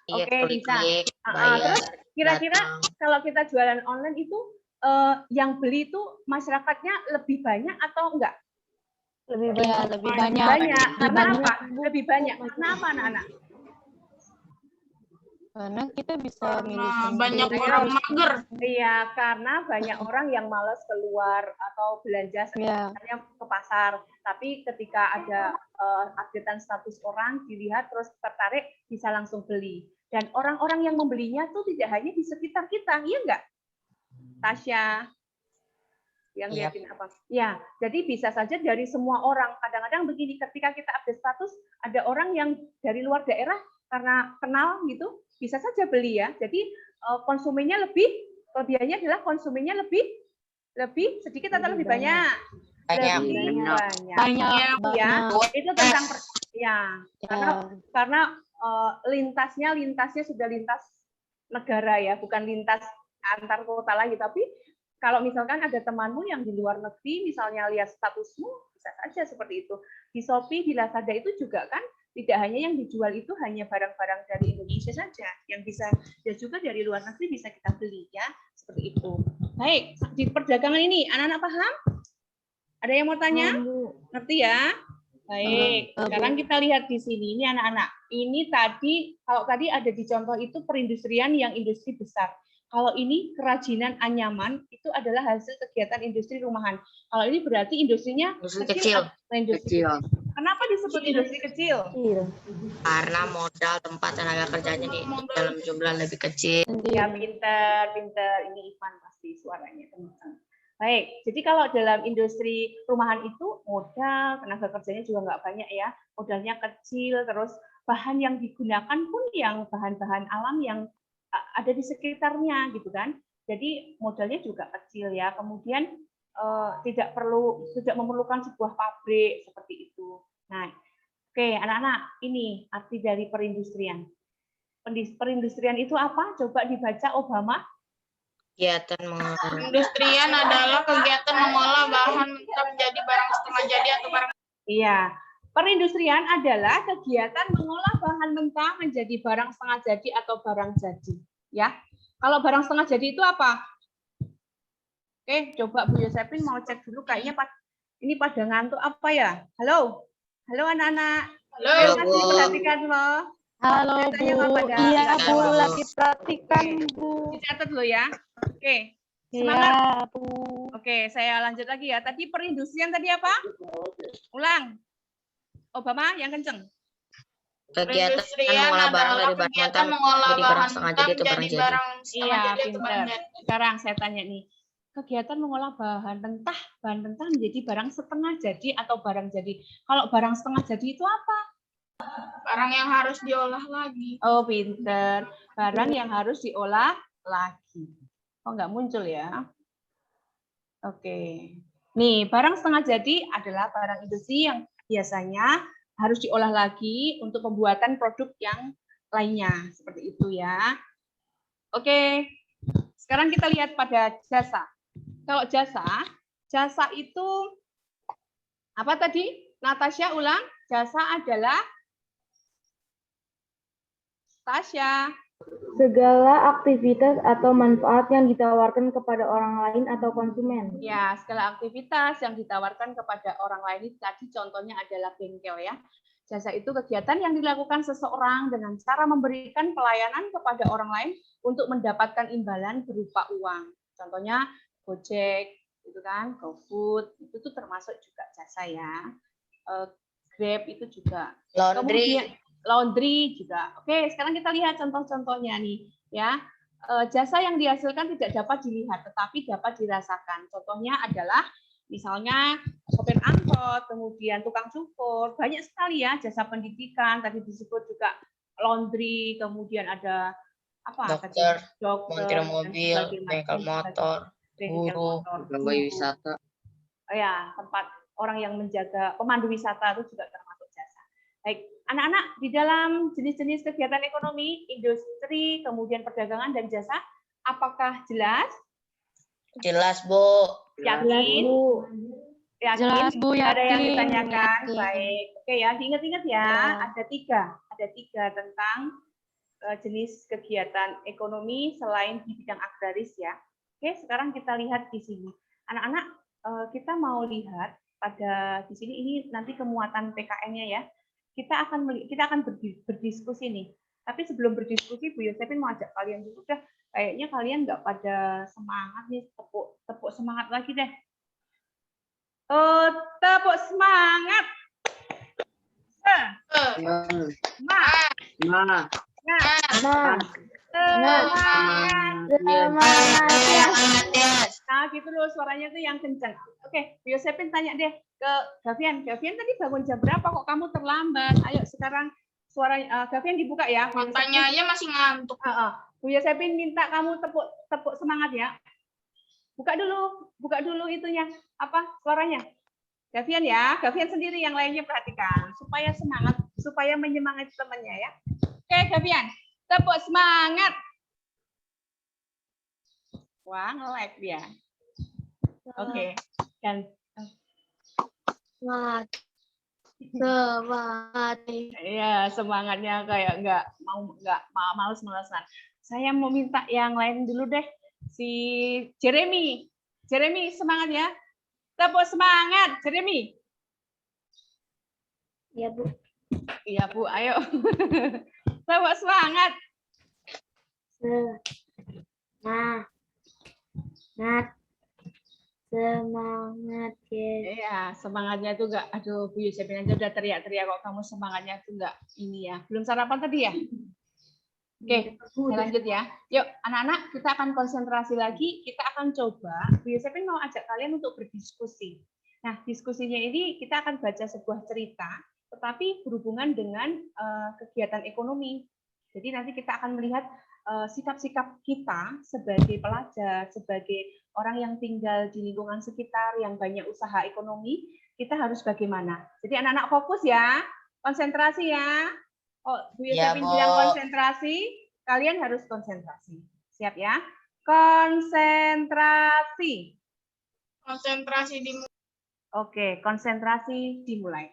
Iya, Oke, bisa. bayar, Terus kira-kira datang. kalau kita jualan online itu yang beli itu masyarakatnya lebih banyak atau enggak? Lebih banyak. Lebih banyak. Banyak. Karena apa? Lebih banyak. Karena apa, anak-anak? Karena kita bisa milih Karena banyak sendiri. orang mager. Iya, karena banyak orang yang malas keluar atau belanja Ya. sebenarnya ke pasar. Tapi ketika ada updatean status orang, dilihat terus tertarik, bisa langsung beli. Dan orang-orang yang membelinya tuh tidak hanya di sekitar kita, iya enggak? Tasya, yang Iya. liatin apa? Ya, jadi bisa saja dari semua orang. Kadang-kadang begini, ketika kita update status, ada orang yang dari luar daerah karena kenal gitu, bisa saja beli ya. Jadi kelebihannya adalah konsumennya lebih sedikit atau lebih banyak? Banyak. Lebih banyak. Banyak. Ya, itu tentang Ya. karena lintasnya sudah lintas negara ya, bukan lintas antar kota lagi. Tapi kalau misalkan ada temanmu yang di luar negeri, misalnya lihat statusmu, bisa saja seperti itu. Di Shopee, di Lazada itu juga kan tidak hanya yang dijual itu hanya barang-barang dari Indonesia saja, yang bisa ya juga dari luar negeri bisa kita beli ya, seperti itu. Baik, di perdagangan ini anak-anak paham? Ada yang mau tanya? Ngerti ya? Baik, sekarang kita lihat di sini, ini anak-anak. Ini kalau tadi ada di contoh itu perindustrian yang industri besar. Kalau ini kerajinan anyaman, itu adalah hasil kegiatan industri rumahan. Kalau ini berarti industrinya Kecil. industri. Kenapa disebut industri kecil? Karena modal tempat tenaga kerjanya di dalam jumlah lebih kecil. Ya, pinter. Ini Ivan pasti suaranya, teman-teman. Baik, jadi kalau dalam industri rumahan itu modal, tenaga kerjanya juga nggak banyak ya. Modalnya kecil, terus bahan yang digunakan pun yang bahan-bahan alam yang ada di sekitarnya gitu kan. Jadi modalnya juga kecil ya. Kemudian tidak memerlukan sebuah pabrik seperti itu. Nah, oke anak-anak, ini arti dari perindustrian. Perindustrian itu apa? Coba dibaca Obama. Industrian adalah kegiatan mengolah bahan mentah menjadi barang setengah jadi atau barang. Iya, perindustrian adalah kegiatan mengolah bahan mentah menjadi barang setengah jadi atau barang jadi. Ya, kalau barang setengah jadi itu apa? Oke, coba Bu Yosepin mau cek dulu. Kayaknya ini pada ngantuk apa ya? Halo anak-anak. Halo. Masih perhatikan loh. Halo Biasanya Bu. nggak pada- Iya nggak Bu, jawab. lagi praktikan Oke. Bu. Dicatat dulu ya. Oke. Semangat. Iya Bu. Oke, saya lanjut lagi ya. Tadi perindustrian tadi apa? Ulang. Obama yang kenceng. Kegiatan Perindustrian mengolah barang adalah dari bahan kegiatan mentah mengolah menjadi bahan barang setengah mentah jadi atau barang menjadi jadi. barang setengah Iya, jadi atau barang pinter. jadi. Sekarang saya tanya nih. Kegiatan mengolah bahan mentah menjadi barang setengah jadi atau barang jadi. Kalau barang setengah jadi itu apa? Barang yang harus diolah lagi. Oh, pinter. Barang yang harus diolah lagi. Oh, nggak muncul ya? Oke. Nih, barang setengah jadi adalah barang industri yang biasanya harus diolah lagi untuk pembuatan produk yang lainnya. Seperti itu ya. Oke. Sekarang kita lihat pada jasa. Kalau jasa itu apa tadi? Natasha ulang. Jasa adalah Tasya. Segala aktivitas atau manfaat yang ditawarkan kepada orang lain atau konsumen. Ya, segala aktivitas yang ditawarkan kepada orang lain itu tadi contohnya adalah bengkel ya. Jasa itu kegiatan yang dilakukan seseorang dengan cara memberikan pelayanan kepada orang lain untuk mendapatkan imbalan berupa uang. Contohnya Gojek, itu kan, GoFood, itu tuh termasuk juga jasa ya. Grab itu juga. Kemudian laundry juga. Oke, sekarang kita lihat contoh-contohnya nih, ya. Jasa yang dihasilkan tidak dapat dilihat, tetapi dapat dirasakan. Contohnya adalah misalnya sopir angkot, kemudian tukang cukur, banyak sekali ya jasa pendidikan. Tadi disebut juga laundry, kemudian ada apa? Dokter, dokter, montir dan mobil, sebagainya. bengkel motor, Bengkel guru, motor, pegawai guru. wisata. Ya, tempat orang yang menjaga pemandu wisata itu juga termasuk jasa. Baik, anak-anak di dalam jenis-jenis kegiatan ekonomi, industri, kemudian perdagangan dan jasa, apakah jelas? Jelas Bu. Yakin? Yakin? Jelas, Bu, Nggak ada yang yakin, ditanyakan? yakin. Baik. Oke ya, diingat-ingat ya. Ada tiga tentang jenis kegiatan ekonomi selain di bidang agraris ya. Oke, sekarang kita lihat di sini. Anak-anak, kita mau lihat pada di sini ini nanti kemuatan PKN-nya ya. Kita akan berdiskusi nih. Tapi sebelum berdiskusi, Bu Yosepin mau ajak kalian dulu deh. Kayaknya kalian nggak pada semangat nih, tepuk semangat lagi deh. Tepuk semangat. Semangat. Nah, gitu loh suaranya tuh yang kencang. Oke, Bu Yosepin tanya deh ke Gavian. Gavian tadi bangun jam berapa kok kamu terlambat? Ayo sekarang suara Gavian dibuka ya. Matanya aja masih ngantuk. Bu Yosepin minta kamu tepuk semangat ya. Buka dulu itunya apa suaranya. Gavian ya, Gavian sendiri yang lainnya perhatikan supaya semangat, supaya menyemangati temannya ya. Oke, Gavian, tepuk semangat. Wah, nge-lag dia. Oke. Dan Semangat. iya, semangatnya kayak nggak males-malesan. Saya mau minta yang lain dulu deh. Si Jeremy. Jeremy, semangat ya. Tepuk semangat, Jeremy. Ya, Bu. Iya, Bu, ayo. Tepuk semangat. Semangat ya. Iya, semangatnya tuh nggak, aduh, Bu Yosepin aja udah teriak-teriak kok kamu semangatnya tuh nggak ini ya. Belum sarapan tadi ya? Oke, saya lanjut ya. Yuk, anak-anak, kita akan konsentrasi lagi. Kita akan coba, Bu Yosepin mau ajak kalian untuk berdiskusi. Nah, diskusinya ini kita akan baca sebuah cerita, tetapi berhubungan dengan kegiatan ekonomi. Jadi nanti kita akan melihat sikap-sikap kita sebagai pelajar, sebagai orang yang tinggal di lingkungan sekitar, yang banyak usaha ekonomi, kita harus bagaimana. Jadi anak-anak fokus ya, konsentrasi ya. Oh, Bu Yosepin bilang konsentrasi, kalian harus konsentrasi. Siap ya? Konsentrasi. Konsentrasi di Oke, konsentrasi dimulai.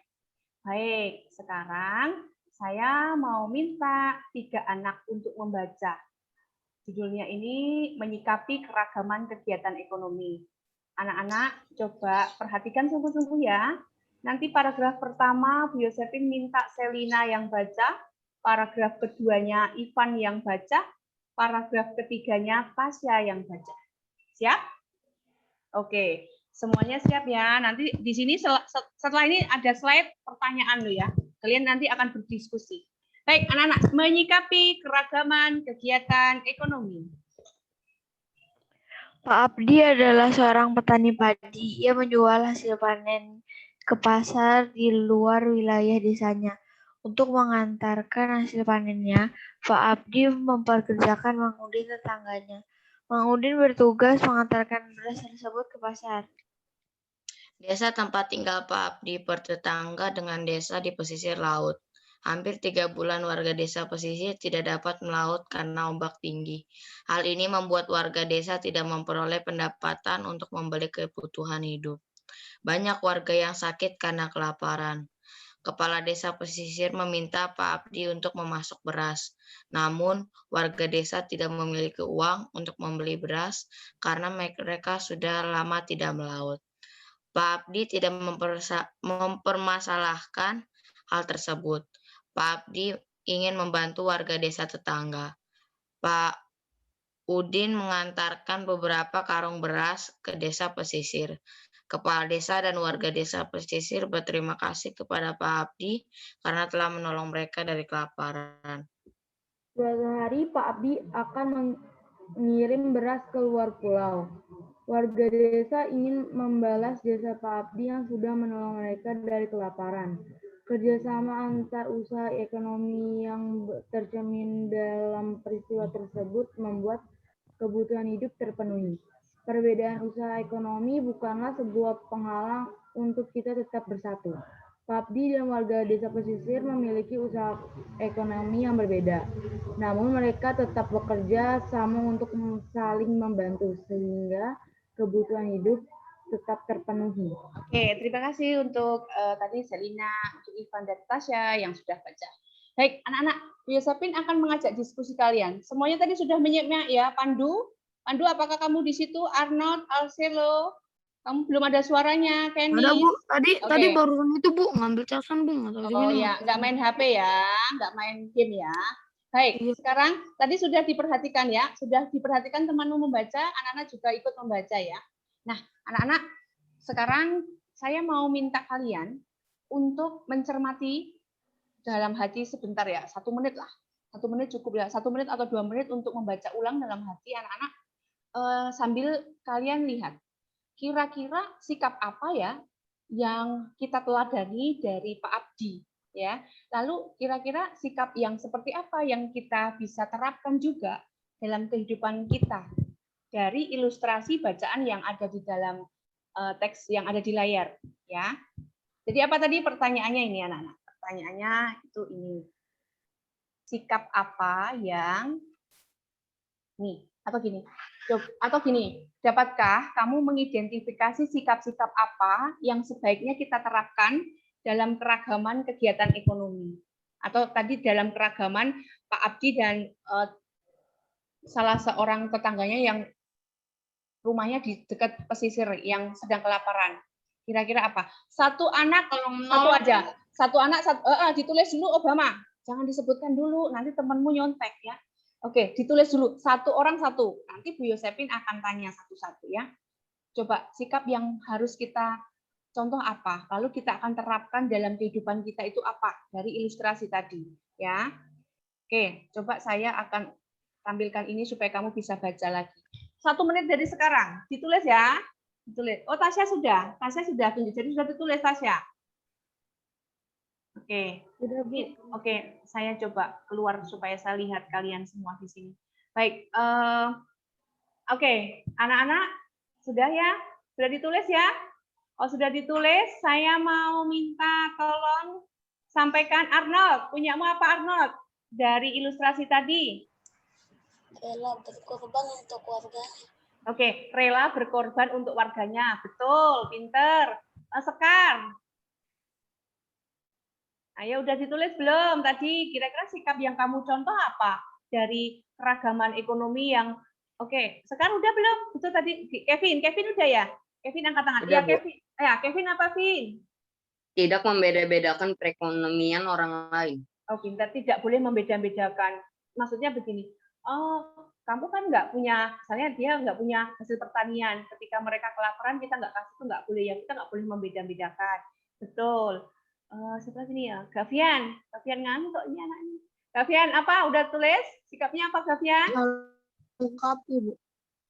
Baik, sekarang saya mau minta 3 anak untuk membaca. Judulnya ini menyikapi keragaman kegiatan ekonomi. Anak-anak coba perhatikan sungguh-sungguh ya. Nanti paragraf pertama Bu Yosepin minta Selina yang baca, paragraf keduanya Ivan yang baca, paragraf ketiganya Tasya yang baca. Siap? Oke, semuanya siap ya. Nanti di sini setelah ini ada slide pertanyaan lo ya. Kalian nanti akan berdiskusi. Baik, anak-anak, menyikapi keragaman kegiatan ekonomi. Pak Abdi adalah seorang petani padi. Ia menjual hasil panen ke pasar di luar wilayah desanya. Untuk mengantarkan hasil panennya, Pak Abdi memperkerjakan Mang Udin tetangganya. Mang Udin bertugas mengantarkan beras tersebut ke pasar. Desa tempat tinggal Pak Abdi bertetangga dengan desa di pesisir laut. Hampir 3 bulan warga desa pesisir tidak dapat melaut karena ombak tinggi. Hal ini membuat warga desa tidak memperoleh pendapatan untuk membeli kebutuhan hidup. Banyak warga yang sakit karena kelaparan. Kepala desa pesisir meminta Pak Abdi untuk memasok beras. Namun, warga desa tidak memiliki uang untuk membeli beras karena mereka sudah lama tidak melaut. Pak Abdi tidak mempermasalahkan hal tersebut. Pak Abdi ingin membantu warga desa tetangga. Pak Udin mengantarkan beberapa karung beras ke desa pesisir. Kepala desa dan warga desa pesisir berterima kasih kepada Pak Abdi karena telah menolong mereka dari kelaparan. Suatu hari Pak Abdi akan mengirim beras ke luar pulau. Warga desa ingin membalas jasa Pak Abdi yang sudah menolong mereka dari kelaparan. Kerjasama antar usaha ekonomi yang tercermin dalam peristiwa tersebut membuat kebutuhan hidup terpenuhi. Perbedaan usaha ekonomi bukanlah sebuah penghalang untuk kita tetap bersatu. Pak Abdi dan warga desa pesisir memiliki usaha ekonomi yang berbeda. Namun mereka tetap bekerja sama untuk saling membantu sehingga kebutuhan hidup tetap terpenuhi. Oke, terima kasih untuk tadi Selina, untuk Ivan dan Tasya yang sudah baca. Baik, anak-anak, Bu Yosepin akan mengajak diskusi kalian. Semuanya tadi sudah menyiapkan ya, Pandu. Pandu, apakah kamu di situ? Arnold, Alcelo, kamu belum ada suaranya, Kenny. Ada Bu, Oke. tadi barusan itu Bu, ngambil casan Bu. Oh ya, nggak main HP ya, nggak main game ya. Baik, sekarang tadi sudah diperhatikan ya, sudah diperhatikan temanmu membaca, anak-anak juga ikut membaca ya. Nah, anak-anak, sekarang saya mau minta kalian untuk mencermati dalam hati sebentar ya, 1 menit lah. 1 menit cukup ya, 1 menit atau 2 menit untuk membaca ulang dalam hati anak-anak sambil kalian lihat. Kira-kira sikap apa ya yang kita teladani dari Pak Abdi ya. Lalu kira-kira sikap yang seperti apa yang kita bisa terapkan juga dalam kehidupan kita dari ilustrasi bacaan yang ada di dalam teks yang ada di layar ya. Jadi apa tadi pertanyaannya ini anak-anak? Pertanyaannya itu ini. Sikap apa yang nih atau gini, dapatkah kamu mengidentifikasi sikap-sikap apa yang sebaiknya kita terapkan dalam keragaman kegiatan ekonomi? Atau tadi dalam keragaman Pak Abdi dan salah seorang tetangganya yang rumahnya di dekat pesisir yang sedang kelaparan. Kira-kira apa? Satu anak, satu aja. Satu anak, ditulis dulu Obama. Jangan disebutkan dulu, nanti temanmu nyontek ya. Oke, ditulis dulu. Satu orang satu. Nanti Bu Yosepin akan tanya satu-satu ya. Coba sikap yang harus kita contoh apa? Lalu kita akan terapkan dalam kehidupan kita itu apa? Dari ilustrasi tadi ya. Oke, coba saya akan tampilkan ini supaya kamu bisa baca lagi. 1 menit dari sekarang. Ditulis ya. Ditulis. Oh, Tasya sudah. Jadi sudah ditulis Tasya. Oke. Oke, saya coba keluar supaya saya lihat kalian semua di sini. Baik. Oke, anak-anak sudah ya? Sudah ditulis ya? Oh, sudah ditulis. Saya mau minta tolong sampaikan Arnold. Punyamu apa Arnold? Dari ilustrasi tadi. Rela berkorban untuk warga. Oke, rela berkorban untuk warganya. Betul, pinter. Sekar. Ayo udah ditulis belum tadi? Kira-kira sikap yang kamu contoh apa dari keragaman ekonomi yang oke, sekarang udah belum? Itu tadi Kevin udah ya? Kevin angkat tangan. Udah, Ya, Bu. Kevin. Ya, Kevin apa, Vin? Tidak membeda-bedakan perekonomian orang lain. Oh, pintar. Tidak boleh membeda-bedakan. Maksudnya begini, oh, kamu kan nggak punya, misalnya dia nggak punya hasil pertanian. Ketika mereka kelaparan, kita nggak kasih itu nggak boleh ya. Kita nggak boleh membeda-bedakan. Betul. Siapa sini ya? Gavian. Gavian ngantuk ini anak ini. Gavian, apa? Udah tulis? Sikapnya apa, Gavian? Melengkapi, Bu.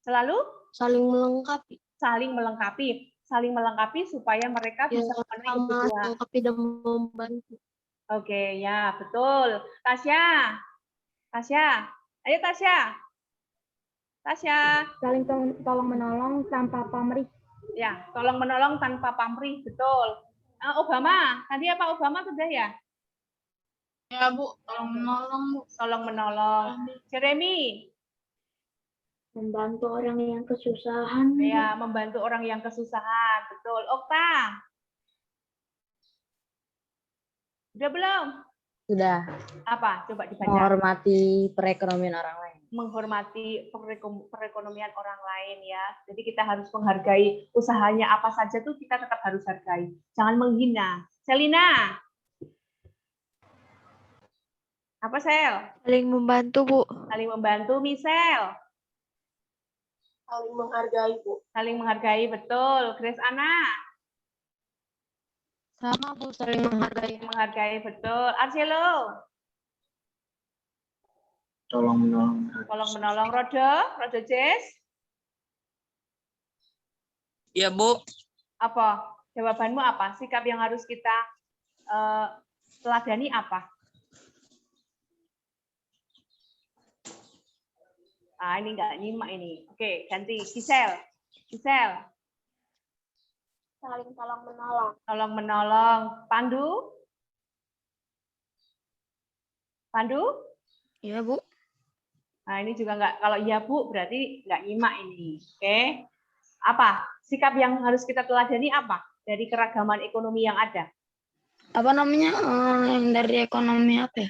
Selalu? Saling melengkapi. Saling melengkapi. Saling melengkapi supaya mereka bisa memenuhi kebutuhan. Melengkapi dan membantu. Oke, ya, betul. Tasya. Tasya. Ayo, Tasya. Tasya. Saling tolong menolong tanpa pamrih. Ya, tolong menolong tanpa pamrih, betul. Obama, tadi apa Obama sudah ya? Ya, Bu. Tolong menolong, Bu. Tolong menolong. Jeremy. Membantu orang yang kesusahan. Ya, membantu orang yang kesusahan, betul. Okta. Udah belum? Sudah. Apa? Coba dibaca. Menghormati perekonomian orang lain. Menghormati perekonomian orang lain ya. Jadi kita harus menghargai usahanya apa saja tuh kita tetap harus hargai. Jangan menghina. Selina. Apa Sel? Saling membantu, Bu. Saling membantu. Michelle. Saling menghargai, Bu. Saling menghargai, betul. Grace Ana. Sama, Bu, saling menghargai. Menghargai, betul. Arcelo. Tolong menolong. Tolong menolong. Rodo Jess. Ya, Bu. Apa? Jawabanmu apa? Sikap yang harus kita teladani apa? Ini nggak nyimak ini. Oke, ganti. Giselle. Saling tolong menolong. Tolong menolong. Pandu. Iya, Bu. Nah, ini juga nggak, kalau iya Bu berarti nggak nyimak ini. Oke. Apa? Sikap yang harus kita teladani apa? Dari keragaman ekonomi yang ada. Apa namanya? Yang dari ekonomi apa ya?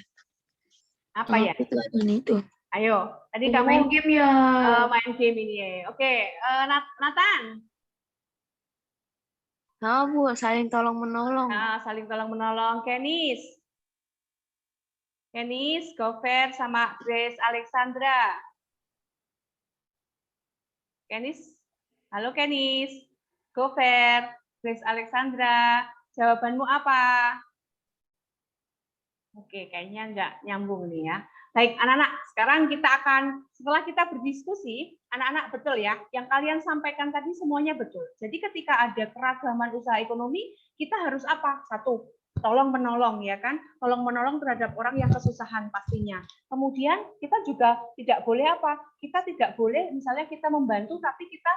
Apa ya? Itu. Ayo, tadi Main kamu game ya. main game ini ya. Oke, Nathan. Sama, Bu, saling tolong menolong. Nah, saling tolong menolong. Kenis, Gover sama Grace Alexandra. Kenis, halo Kenis, Gover, Grace Alexandra. Jawabanmu apa? Oke, kayaknya nggak nyambung nih ya. Baik, anak-anak, sekarang kita akan, setelah kita berdiskusi, anak-anak betul ya, yang kalian sampaikan tadi semuanya betul. Jadi ketika ada keragaman usaha ekonomi, kita harus apa? Satu, tolong menolong ya kan, tolong menolong terhadap orang yang kesusahan pastinya. Kemudian kita juga tidak boleh apa? Kita tidak boleh misalnya kita membantu tapi kita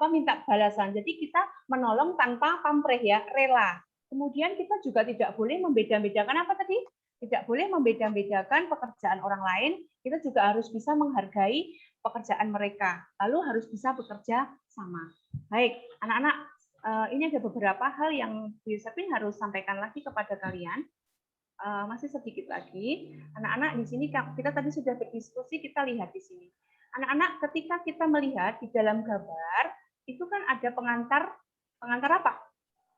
minta balasan. Jadi kita menolong tanpa pamrih ya, rela. Kemudian kita juga tidak boleh membeda-bedakan apa tadi? Tidak boleh membeda-bedakan pekerjaan orang lain. Kita juga harus bisa menghargai pekerjaan mereka. Lalu harus bisa bekerja sama. Baik, anak-anak, ini ada beberapa hal yang Bu Yosefin harus sampaikan lagi kepada kalian. Masih sedikit lagi. Anak-anak di sini kita tadi sudah berdiskusi, kita lihat di sini. Anak-anak, ketika kita melihat di dalam gambar, itu kan ada pengantar apa?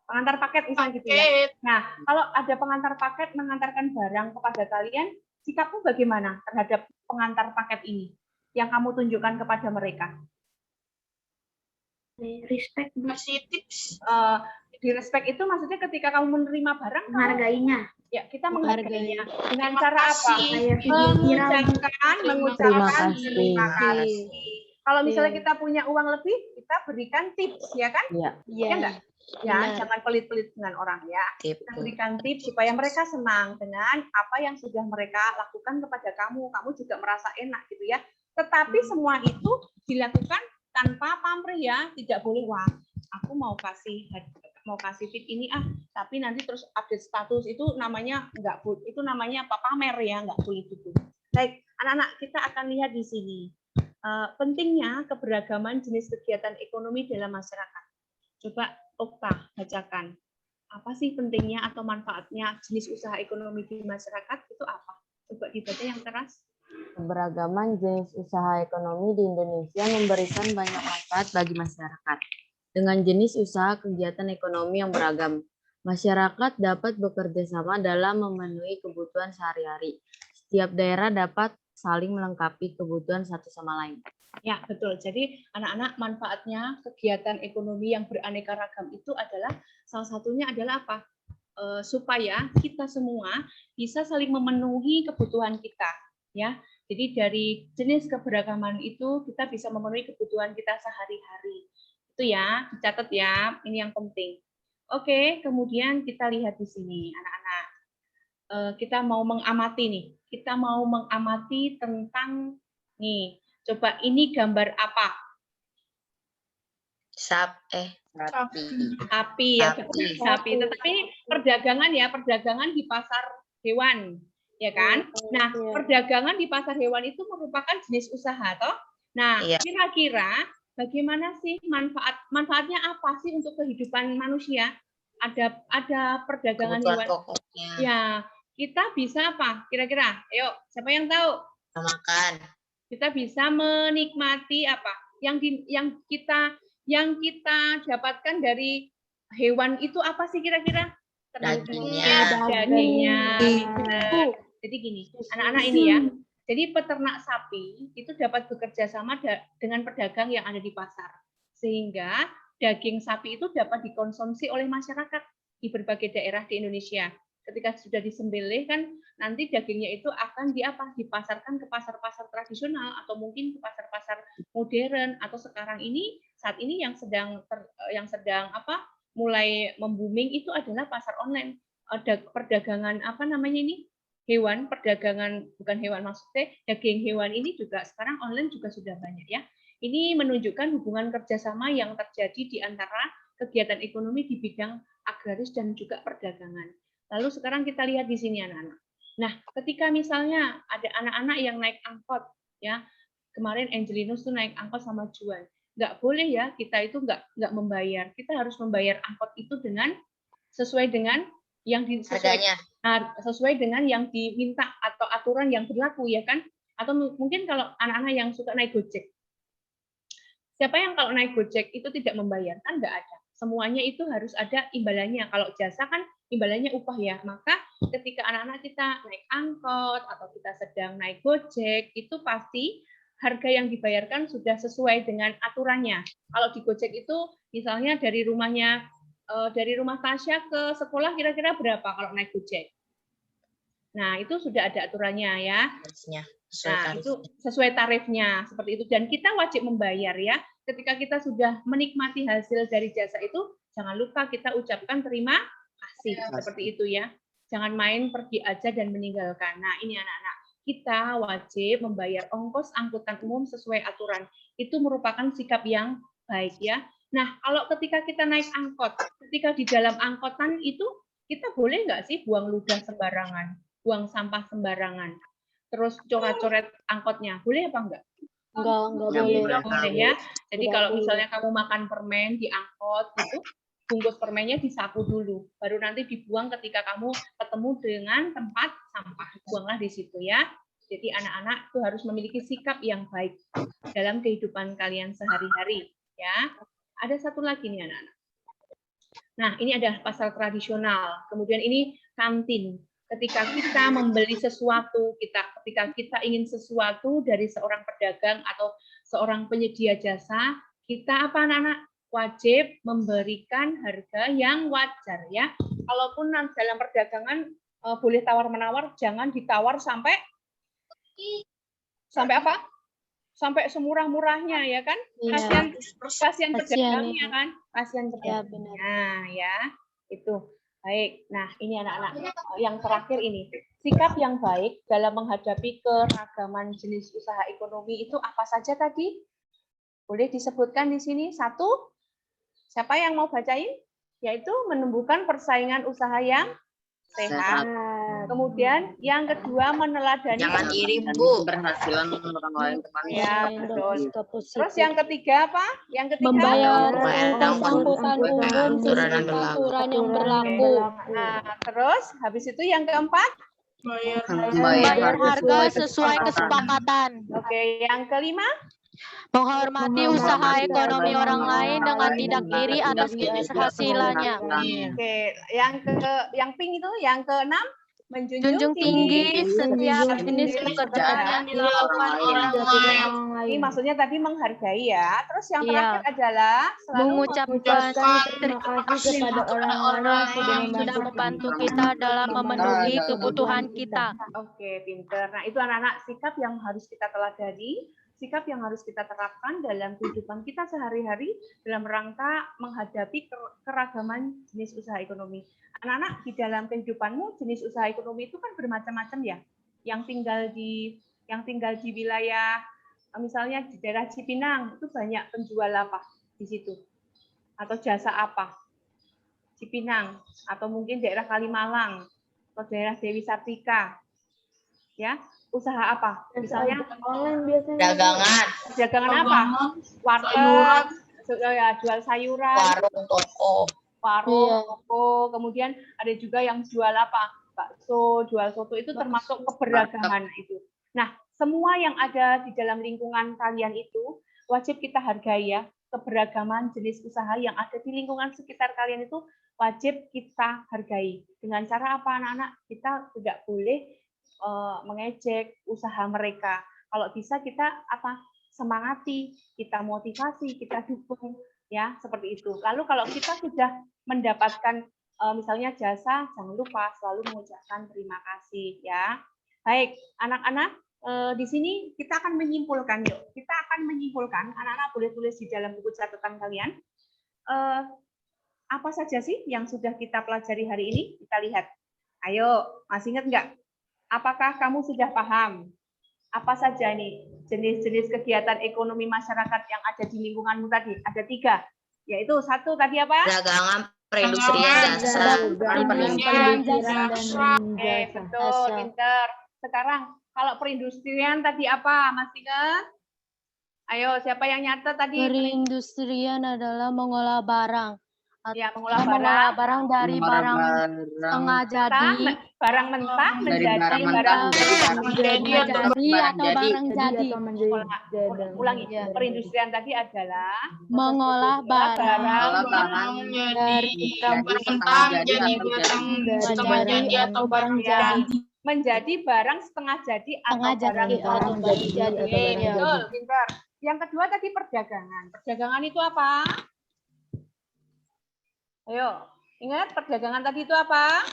Pengantar paket misalnya gitu ya. Nah, kalau ada pengantar paket mengantarkan barang kepada kalian, sikapmu bagaimana terhadap pengantar paket ini yang kamu tunjukkan kepada mereka? Respect, Bu. Kasih tips. Di respect itu maksudnya ketika kamu menerima barang, Menghargainya. ya kita menghargainya dengan cara apa? Kayak video viral. Mengucapkan terima kasih. kasih. Kalau misalnya kita punya uang lebih, kita berikan tips ya kan? Iya. Ya enggak? Ya, Benar. jangan pelit-pelit dengan orang ya. Tip. Kita berikan tips supaya mereka senang dengan apa yang sudah mereka lakukan kepada kamu. Kamu juga merasa enak gitu ya. Tetapi semua itu dilakukan tanpa pamrih ya. Tidak boleh, wah, aku mau kasih tip ini tapi nanti terus update status itu namanya enggak, itu namanya apa, pamer ya, enggak boleh gitu. Baik, anak-anak, kita akan lihat di sini. Pentingnya keberagaman jenis kegiatan ekonomi dalam masyarakat. Coba Okta bacakan. Apa sih pentingnya atau manfaatnya jenis usaha ekonomi di masyarakat itu apa? Coba dibaca yang keras. Keberagaman jenis usaha ekonomi di Indonesia memberikan banyak manfaat bagi masyarakat. Dengan jenis usaha kegiatan ekonomi yang beragam, Masyarakat dapat bekerja sama dalam memenuhi kebutuhan sehari-hari. Setiap daerah dapat saling melengkapi kebutuhan satu sama lain. Ya, betul. Jadi anak-anak manfaatnya kegiatan ekonomi yang beraneka ragam itu adalah salah satunya adalah apa? Supaya kita semua bisa saling memenuhi kebutuhan kita, ya. Jadi dari jenis keberagaman itu kita bisa memenuhi kebutuhan kita sehari-hari. Itu ya, dicatat ya. Ini yang penting. Oke, kemudian kita lihat di sini, anak-anak. Kita mau mengamati nih. Kita mau mengamati tentang nih. Coba ini gambar apa? Sapi ya, betul, sapi. Tetapi ini perdagangan ya, perdagangan di pasar hewan, ya kan? Nah, perdagangan di pasar hewan itu merupakan jenis usaha, toh? Nah, kira-kira bagaimana sih manfaatnya apa sih untuk kehidupan manusia? Ada perdagangan hewan. Ya, kita bisa apa? Kira-kira? Ayo, siapa yang tahu? Makan. Kita bisa menikmati apa? Yang kita dapatkan dari hewan itu apa sih kira-kira? Dagingnya. Jadi gini, anak-anak ini ya. Jadi peternak sapi itu dapat bekerja sama dengan pedagang yang ada di pasar. Sehingga daging sapi itu dapat dikonsumsi oleh masyarakat di berbagai daerah di Indonesia. Ketika sudah disembelih kan nanti dagingnya itu akan dipasarkan ke pasar-pasar tradisional atau mungkin ke pasar-pasar modern atau saat ini yang sedang mulai membooming itu adalah pasar online. Ada perdagangan hewan, perdagangan bukan hewan maksudnya daging hewan ini juga sekarang online juga sudah banyak ya. Ini menunjukkan hubungan kerjasama yang terjadi di antara kegiatan ekonomi di bidang agraris dan juga perdagangan. Lalu sekarang kita lihat di sini anak-anak. Nah, ketika misalnya ada anak-anak yang naik angkot, ya kemarin Angelinus tuh naik angkot sama Juan, nggak boleh ya kita itu nggak membayar. Kita harus membayar angkot itu sesuai dengan yang sesuai dengan yang diminta atau aturan yang berlaku ya kan? Atau mungkin kalau anak-anak yang suka naik Gojek, siapa yang kalau naik Gojek itu tidak membayar? Kan nggak ada. Semuanya itu harus ada imbalannya. Kalau jasa kan imbalannya upah ya. Maka ketika anak-anak kita naik angkot atau kita sedang naik Gojek, itu pasti harga yang dibayarkan sudah sesuai dengan aturannya. Kalau di Gojek itu misalnya dari rumah Tasya ke sekolah kira-kira berapa kalau naik Gojek? Nah, itu sudah ada aturannya ya. Nah, itu sesuai tarifnya seperti itu dan kita wajib membayar ya. Ketika kita sudah menikmati hasil dari jasa itu, jangan lupa kita ucapkan terima kasih seperti itu ya. Jangan main pergi aja dan meninggalkan. Nah, ini anak-anak, kita wajib membayar ongkos angkutan umum sesuai aturan. Itu merupakan sikap yang baik ya. Nah, kalau ketika kita naik angkot, ketika di dalam angkotan itu kita boleh nggak sih buang ludah sembarangan, buang sampah sembarangan? Terus coret-coret angkotnya, boleh apa enggak? Enggak boleh ya. Jadi kalau misalnya kamu makan permen di angkot itu, bungkus permennya disapu dulu, baru nanti dibuang ketika kamu ketemu dengan tempat sampah. Buanglah di situ ya. Jadi anak-anak itu harus memiliki sikap yang baik dalam kehidupan kalian sehari-hari ya. Ada satu lagi nih anak-anak. Nah, ini adalah pasar tradisional. Kemudian ini kantin. Ketika kita membeli sesuatu, ketika kita ingin sesuatu dari seorang pedagang atau seorang penyedia jasa, kita apa anak-anak? Wajib memberikan harga yang wajar ya. Kalaupun dalam perdagangan boleh tawar-menawar, jangan ditawar sampai apa? Sampai semurah-murahnya ya kan? Kasihan pedagangnya kan? Kasihan pedagangnya ya. Itu. Baik, nah ini anak-anak yang terakhir ini. Sikap yang baik dalam menghadapi keragaman jenis usaha ekonomi itu apa saja tadi? Boleh disebutkan di sini satu? Siapa yang mau bacain? Yaitu menumbuhkan persaingan usaha yang sehat. Kemudian yang kedua meneladani. Jangan iri, Bu. Berhasilan orang lain teman. Ya, betul. Terus yang ketiga apa? Yang ketiga Membayar angkutan umum sesuai aturan yang berlaku. Nah, terus habis itu yang keempat? Membayar harga sesuai kesepakatan. Oke, yang kelima? Menghormati usaha ekonomi orang lain dengan tidak iri atas keberhasilannya. Oke, yang pink itu yang keenam Junjung tinggi setiap jenis pekerjaan yang dilakukan orang lain. Ini maksudnya tadi menghargai ya. Terus yang Iya. terakhir adalah selalu Mengucapkan terima kasih kepada orang lain yang sudah membantu kita dalam memenuhi kebutuhan kita. Oke, pinter. Nah, itu anak-anak sikap yang harus kita teladani, sikap yang harus kita terapkan dalam kehidupan kita sehari-hari dalam rangka menghadapi keragaman jenis usaha ekonomi. Anak-anak, di dalam kehidupanmu jenis usaha ekonomi itu kan bermacam-macam ya. Yang tinggal di wilayah misalnya di daerah Cipinang itu banyak penjual apa di situ? Atau jasa apa? Cipinang atau mungkin daerah Kalimalang atau daerah Dewi Sartika. Ya, usaha apa? Misalnya online biasanya. Dagangan, dagangan apa? Warteg, jual sayuran, warung, toko, kemudian ada juga yang jual apa? Bakso, jual soto, itu termasuk keberagaman itu. Nah, semua yang ada di dalam lingkungan kalian itu wajib kita hargai ya. Keberagaman jenis usaha yang ada di lingkungan sekitar kalian itu wajib kita hargai. Dengan cara apa anak-anak? Kita tidak boleh mengejek usaha mereka. Kalau bisa kita apa? Semangati, kita motivasi, kita dukung ya, seperti itu. Lalu kalau kita sudah mendapatkan misalnya jasa, jangan lupa selalu mengucapkan terima kasih ya. Baik, anak-anak, di sini kita akan menyimpulkan yuk. Kita akan menyimpulkan, anak-anak boleh tulis di dalam buku catatan kalian. Apa saja sih yang sudah kita pelajari hari ini? Kita lihat. Ayo, masih ingat nggak? Apakah kamu sudah paham? Apa saja nih jenis-jenis kegiatan ekonomi masyarakat yang ada di lingkunganmu tadi? Ada 3, yaitu 1 tadi apa? dagangan, perindustrian, jasa. Oke, betul, pinter. Sekarang kalau perindustrian tadi apa, Mas Tika? Ayo, siapa yang nyatet tadi? Perindustrian adalah mengolah barang. Ya, mengolah barang dari barang setengah jadi, barang mentah Dari menjadi barang mentah menjadi atau barang jadi. Ulangi, perindustrian tadi adalah Mengolah barang dari barang mentah menjadi barang setengah jadi atau barang jadi. Menjadi barang setengah jadi atau barang jadi. Betul, pintar. Yang kedua tadi perdagangan. Perdagangan itu apa? Ayo, ingat perdagangan tadi itu apa?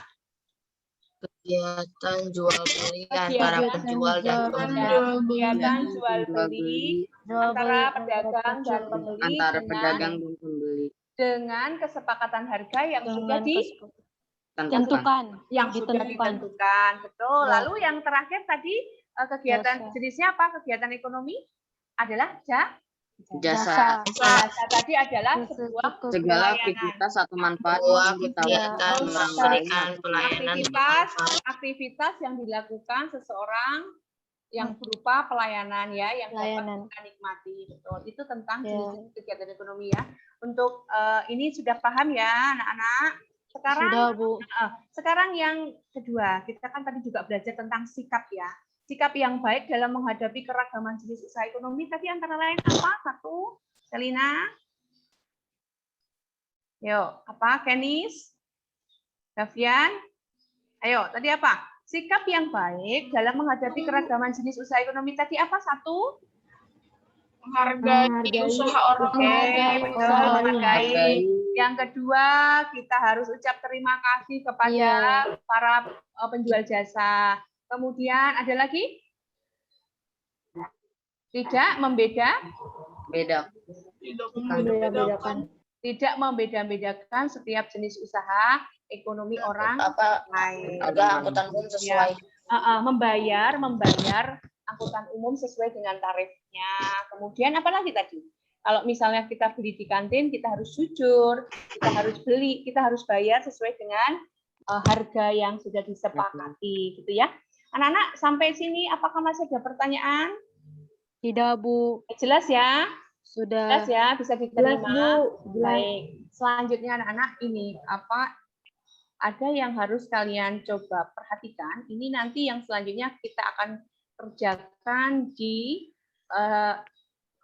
Kegiatan jual beli antara penjual dan pembeli. Kegiatan jual beli antara pedagang dan pembeli dengan kesepakatan harga yang sudah ditentukan. Betul. Lalu yang terakhir tadi kegiatan jenisnya apa? Kegiatan ekonomi adalah Jasa. Tadi adalah sebuah segala aktivitas atau manfaat yang ditawarkan memberikan pelayanan. aktivitas yang dilakukan seseorang yang berupa pelayanan ya, yang dapat kita nikmati. Betul. Itu tentang jenis kegiatan ekonomi ya. Untuk ini sudah paham ya anak-anak. Sekarang Sudah, Bu. Sekarang yang kedua, kita kan tadi juga belajar tentang sikap ya. Sikap yang baik dalam menghadapi keragaman jenis usaha ekonomi tadi antara lain apa? 1, Selina. Yuk, apa? Kenis? Davian? Ayo, tadi apa? Sikap yang baik dalam menghadapi keragaman jenis usaha ekonomi tadi apa? 1? Menghargai usaha orang lain. Menghargai. Yang kedua, kita harus ucap terima kasih kepada para penjual jasa. Kemudian ada lagi? Tidak membeda-bedakan setiap jenis usaha ekonomi orang lain. Harga angkutan umum sesuai. Membayar angkutan umum sesuai dengan tarifnya. Kemudian apa lagi tadi? Kalau misalnya kita beli di kantin, kita harus jujur, kita harus bayar sesuai dengan harga yang sudah disepakati, gitu ya. Anak-anak, sampai sini apakah masih ada pertanyaan? Tidak, Bu. Jelas ya? Sudah. Jelas ya, bisa diterima. Jelas, Bu. Baik. Selanjutnya anak-anak ini ada yang harus kalian coba perhatikan. Ini nanti yang selanjutnya kita akan kerjakan di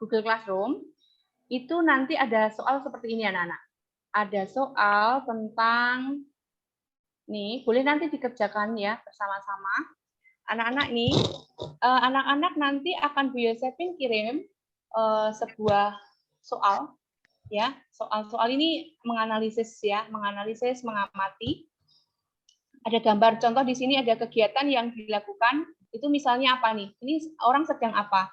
Google Classroom, itu nanti ada soal seperti ini anak-anak. Ada soal tentang, nih boleh nanti dikerjakan ya bersama-sama. Anak-anak nih, anak-anak nanti akan Bu Yosefin kirim sebuah soal, ya. Soal-soal ini menganalisis ya, menganalisis, mengamati. Ada gambar contoh di sini, ada kegiatan yang dilakukan, itu misalnya apa nih? Ini orang sedang apa?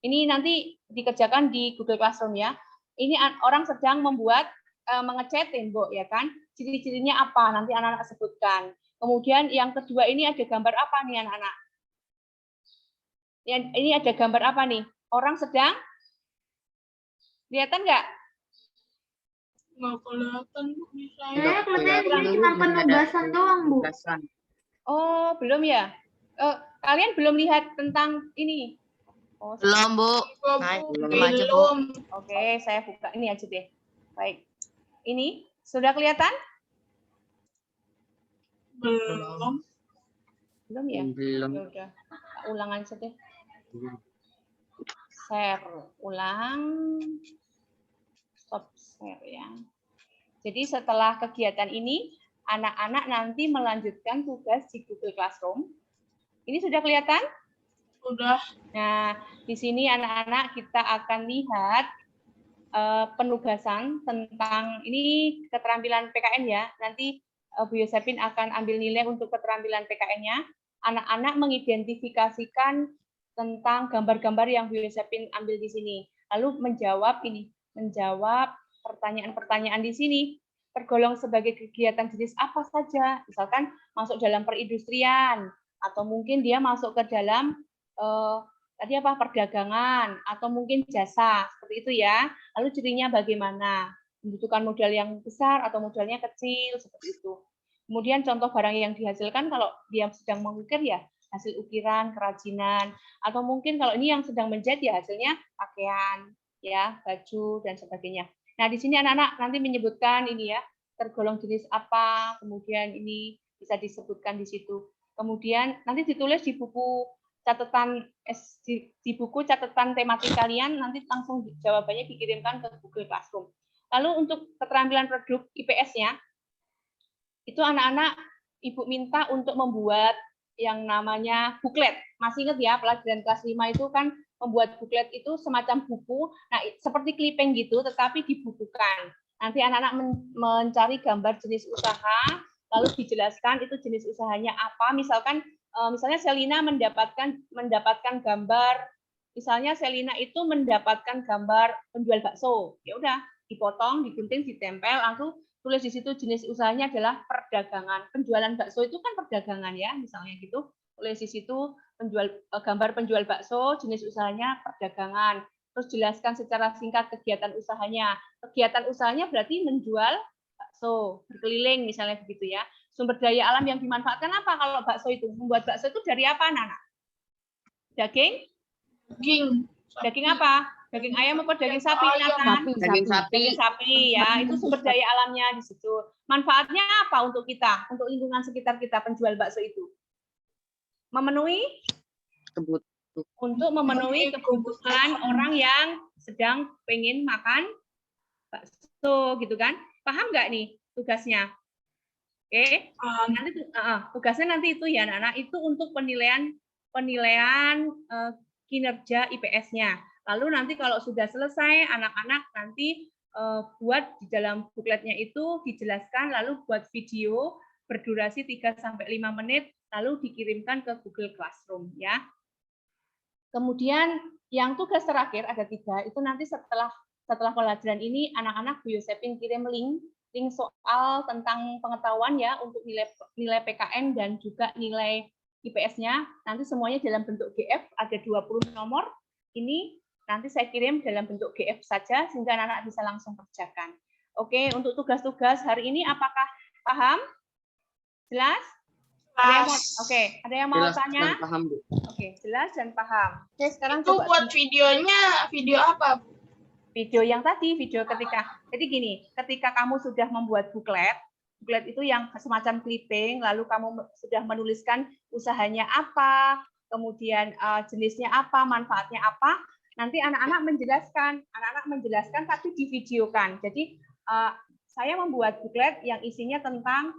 Ini nanti dikerjakan di Google Classroom ya. Ini orang sedang membuat, mengecat tembok ya kan? Ciri-cirinya apa? Nanti anak-anak sebutkan. Kemudian yang kedua ini ada gambar apa nih anak-anak? Ini ada gambar apa nih? Orang sedang, kelihatan nggak? Nggak kelihatan, Bu. Saya kelihatannya ini cuma penugasan doang, Bu. Oh, belum ya? Kalian belum lihat tentang ini? Oh, Belum, Bu. Nah, belum aja, Bu. Oke, saya buka ini aja deh. Baik. Ini sudah kelihatan? Belum. Belum ya? Belum. Ya udah, ulang aja deh. Share, ulang. Stop share ya. Jadi setelah kegiatan ini, anak-anak nanti melanjutkan tugas di Google Classroom. Ini sudah kelihatan? Sudah. Nah, di sini anak-anak kita akan lihat penugasan tentang ini keterampilan PKN ya. Nanti Bu Yosefin akan ambil nilai untuk keterampilan PKN-nya. Anak-anak mengidentifikasikan tentang gambar-gambar yang Bu Yosefin ambil di sini. Lalu menjawab pertanyaan-pertanyaan di sini. Tergolong sebagai kegiatan jenis apa saja? Misalkan masuk dalam perindustrian, atau mungkin dia masuk ke dalam perdagangan, atau mungkin jasa, seperti itu ya. Lalu cirinya bagaimana? Membutuhkan modal yang besar atau modalnya kecil, seperti itu. Kemudian contoh barang yang dihasilkan kalau dia sedang mengukir ya hasil ukiran, kerajinan, atau mungkin kalau ini yang sedang menjahit ya hasilnya pakaian, ya baju dan sebagainya. Nah di sini anak-anak nanti menyebutkan ini ya tergolong jenis apa, kemudian ini bisa disebutkan di situ. Kemudian nanti ditulis di buku catatan di buku catatan tematik kalian, nanti langsung jawabannya dikirimkan ke Google Classroom. Lalu untuk keterampilan produk IPS-nya, itu anak-anak Ibu minta untuk membuat yang namanya buklet. Masih ingat ya, pelajaran kelas 5 itu kan membuat buklet itu semacam buku, nah seperti clipping gitu, tetapi dibukukan. Nanti anak-anak mencari gambar jenis usaha, lalu dijelaskan itu jenis usahanya apa. Misalnya Selina mendapatkan gambar, misalnya Selina itu mendapatkan gambar penjual bakso, ya udah dipotong, digunting, ditempel, langsung tulis di situ jenis usahanya adalah perdagangan. Penjualan bakso itu kan perdagangan ya, misalnya gitu. Tulis di situ gambar penjual bakso, jenis usahanya perdagangan. Terus jelaskan secara singkat kegiatan usahanya. Kegiatan usahanya berarti menjual bakso, berkeliling misalnya begitu ya. Sumber daya alam yang dimanfaatkan apa kalau bakso itu? Membuat bakso itu dari apa, Nana? Daging? Daging apa? Daging ayam apa daging sapi? Daging sapi. Daging sapi ya, itu sumber daya alamnya di situ. Manfaatnya apa untuk kita? Untuk lingkungan sekitar kita penjual bakso itu? Memenuhi untuk memenuhi kebutuhan orang yang sedang pengen makan bakso gitu kan? Paham nggak nih tugasnya? Oke, nanti tugasnya nanti itu ya anak-anak, itu untuk penilaian kinerja IPS-nya. Lalu nanti kalau sudah selesai, anak-anak nanti buat di dalam bukletnya itu dijelaskan, lalu buat video berdurasi 3-5 menit, lalu dikirimkan ke Google Classroom ya. Kemudian yang tugas terakhir ada 3, itu nanti setelah pelajaran ini anak-anak Bu Yosefin kirim link soal tentang pengetahuan ya untuk nilai PKN dan juga nilai IPS-nya. Nanti semuanya dalam bentuk GF, ada 20 nomor. Ini nanti saya kirim dalam bentuk GF saja sehingga anak-anak bisa langsung kerjakan. Oke, untuk tugas-tugas hari ini apakah paham? Jelas? Ada yang mau tanya? Paham, Bu. Oke, jelas dan paham. Oke, sekarang itu buat videonya, video apa, Bu? Video yang tadi, video jadi gini, ketika kamu sudah membuat buklet itu yang semacam clipping, lalu kamu sudah menuliskan usahanya apa, kemudian jenisnya apa, manfaatnya apa. Nanti anak-anak menjelaskan tapi divideokan. Jadi saya membuat booklet yang isinya tentang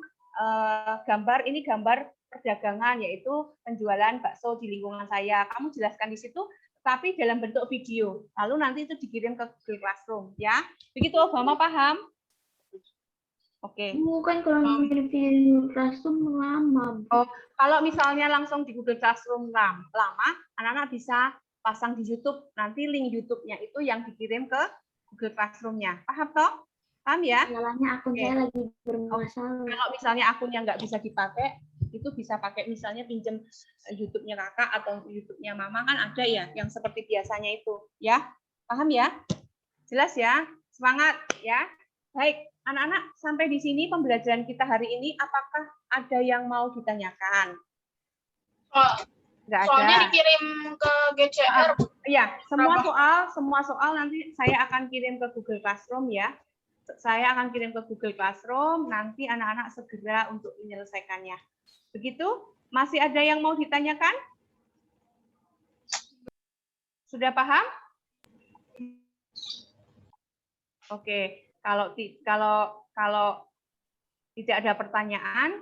gambar perdagangan, yaitu penjualan bakso di lingkungan saya. Kamu jelaskan di situ, tapi dalam bentuk video. Lalu nanti itu dikirim ke Google Classroom, ya. Begitu, Obama, paham? Oke. Bukan kalau ngirim video Classroom lama. Oh, kalau misalnya langsung di Google Classroom lama, anak-anak bisa pasang di YouTube. Nanti link YouTube-nya itu yang dikirim ke Google Classroom-nya. Paham toh? Paham ya? Masalahnya akun saya lagi bermasalah. Kalau misalnya akunnya nggak bisa dipakai, itu bisa pakai misalnya pinjem YouTube-nya kakak atau YouTube-nya mama, kan ada ya yang seperti biasanya itu, ya. Paham ya? Jelas ya? Semangat ya. Baik, anak-anak, sampai di sini pembelajaran kita hari ini. Apakah ada yang mau ditanyakan? Nggak ada. Soalnya dikirim ke GCR. Iya, semua soal nanti saya akan kirim ke Google Classroom ya. Saya akan kirim ke Google Classroom, nanti anak-anak segera untuk menyelesaikannya. Begitu? Masih ada yang mau ditanyakan? Sudah paham? Oke, kalau tidak ada pertanyaan,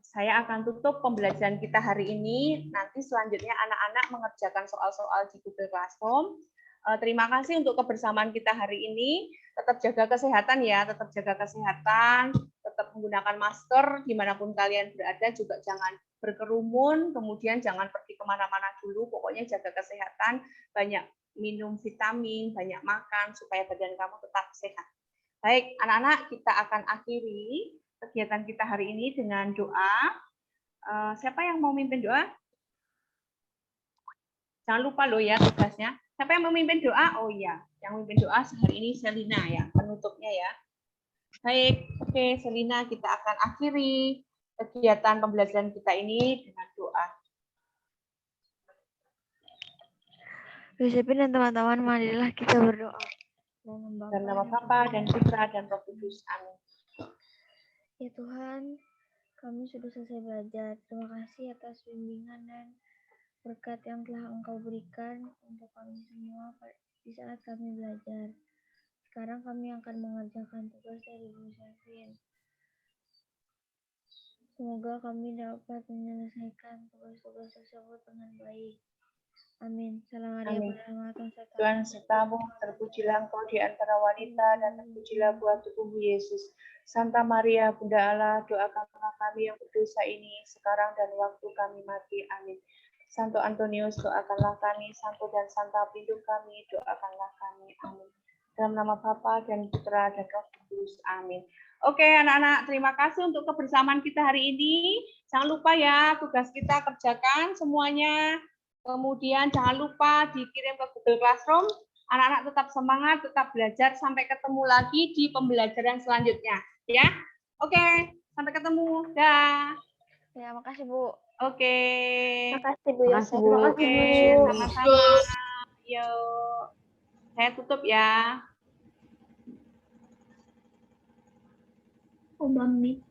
saya akan tutup pembelajaran kita hari ini. Nanti selanjutnya anak-anak mengerjakan soal-soal di Google Classroom. Terima kasih untuk kebersamaan kita hari ini. Tetap jaga kesehatan ya, tetap jaga kesehatan, tetap menggunakan masker dimanapun kalian berada, juga jangan berkerumun, kemudian jangan pergi kemana-mana dulu, pokoknya jaga kesehatan, banyak minum vitamin, banyak makan, supaya badan kamu tetap sehat. Baik, anak-anak, kita akan akhiri kegiatan kita hari ini dengan doa. Siapa yang mau mimpin doa? Jangan lupa loh ya tugasnya. Siapa yang memimpin doa? Oh iya, yang memimpin doa sehari ini Selina ya, penutupnya ya. Baik, oke Selina, kita akan akhiri kegiatan pembelajaran kita ini dengan doa. Yosepin dan teman-teman, marilah kita berdoa. Dalam nama Bapa dan Putra dan Roh Kudus. Amin. Ya Tuhan, kami sudah selesai belajar. Terima kasih atas bimbingan dan berkat yang telah Engkau berikan untuk kami semua di saat kami belajar. Sekarang kami akan mengerjakan tugas dari Bu Selvin. Semoga kami dapat menyelesaikan tugas-tugas tersebut dengan baik. Amin. Salam Maria berrahmat Tuhan sertamu, terpujilah Engkau di antara wanita dan terpujilah buah tubuhmu Yesus. Santa Maria, Bunda Allah, doakanlah kami yang berdosa ini sekarang dan waktu kami mati. Amin. Santo Antonius, doakanlah kami. Santo dan Santa pelindung kami, doakanlah kami. Amin. Dalam nama Bapa dan Putra dan Roh Kudus. Amin. Oke, anak-anak, terima kasih untuk kebersamaan kita hari ini. Jangan lupa ya, tugas kita kerjakan semuanya. Kemudian jangan lupa dikirim ke Google Classroom. Anak-anak tetap semangat, tetap belajar. Sampai ketemu lagi di pembelajaran selanjutnya. Ya, oke. Sampai ketemu. Dah. Ya, makasih Bu. Oke. Makasih Bu Yosef. Oke, sama-sama. Yuk. Saya tutup ya. Obamit.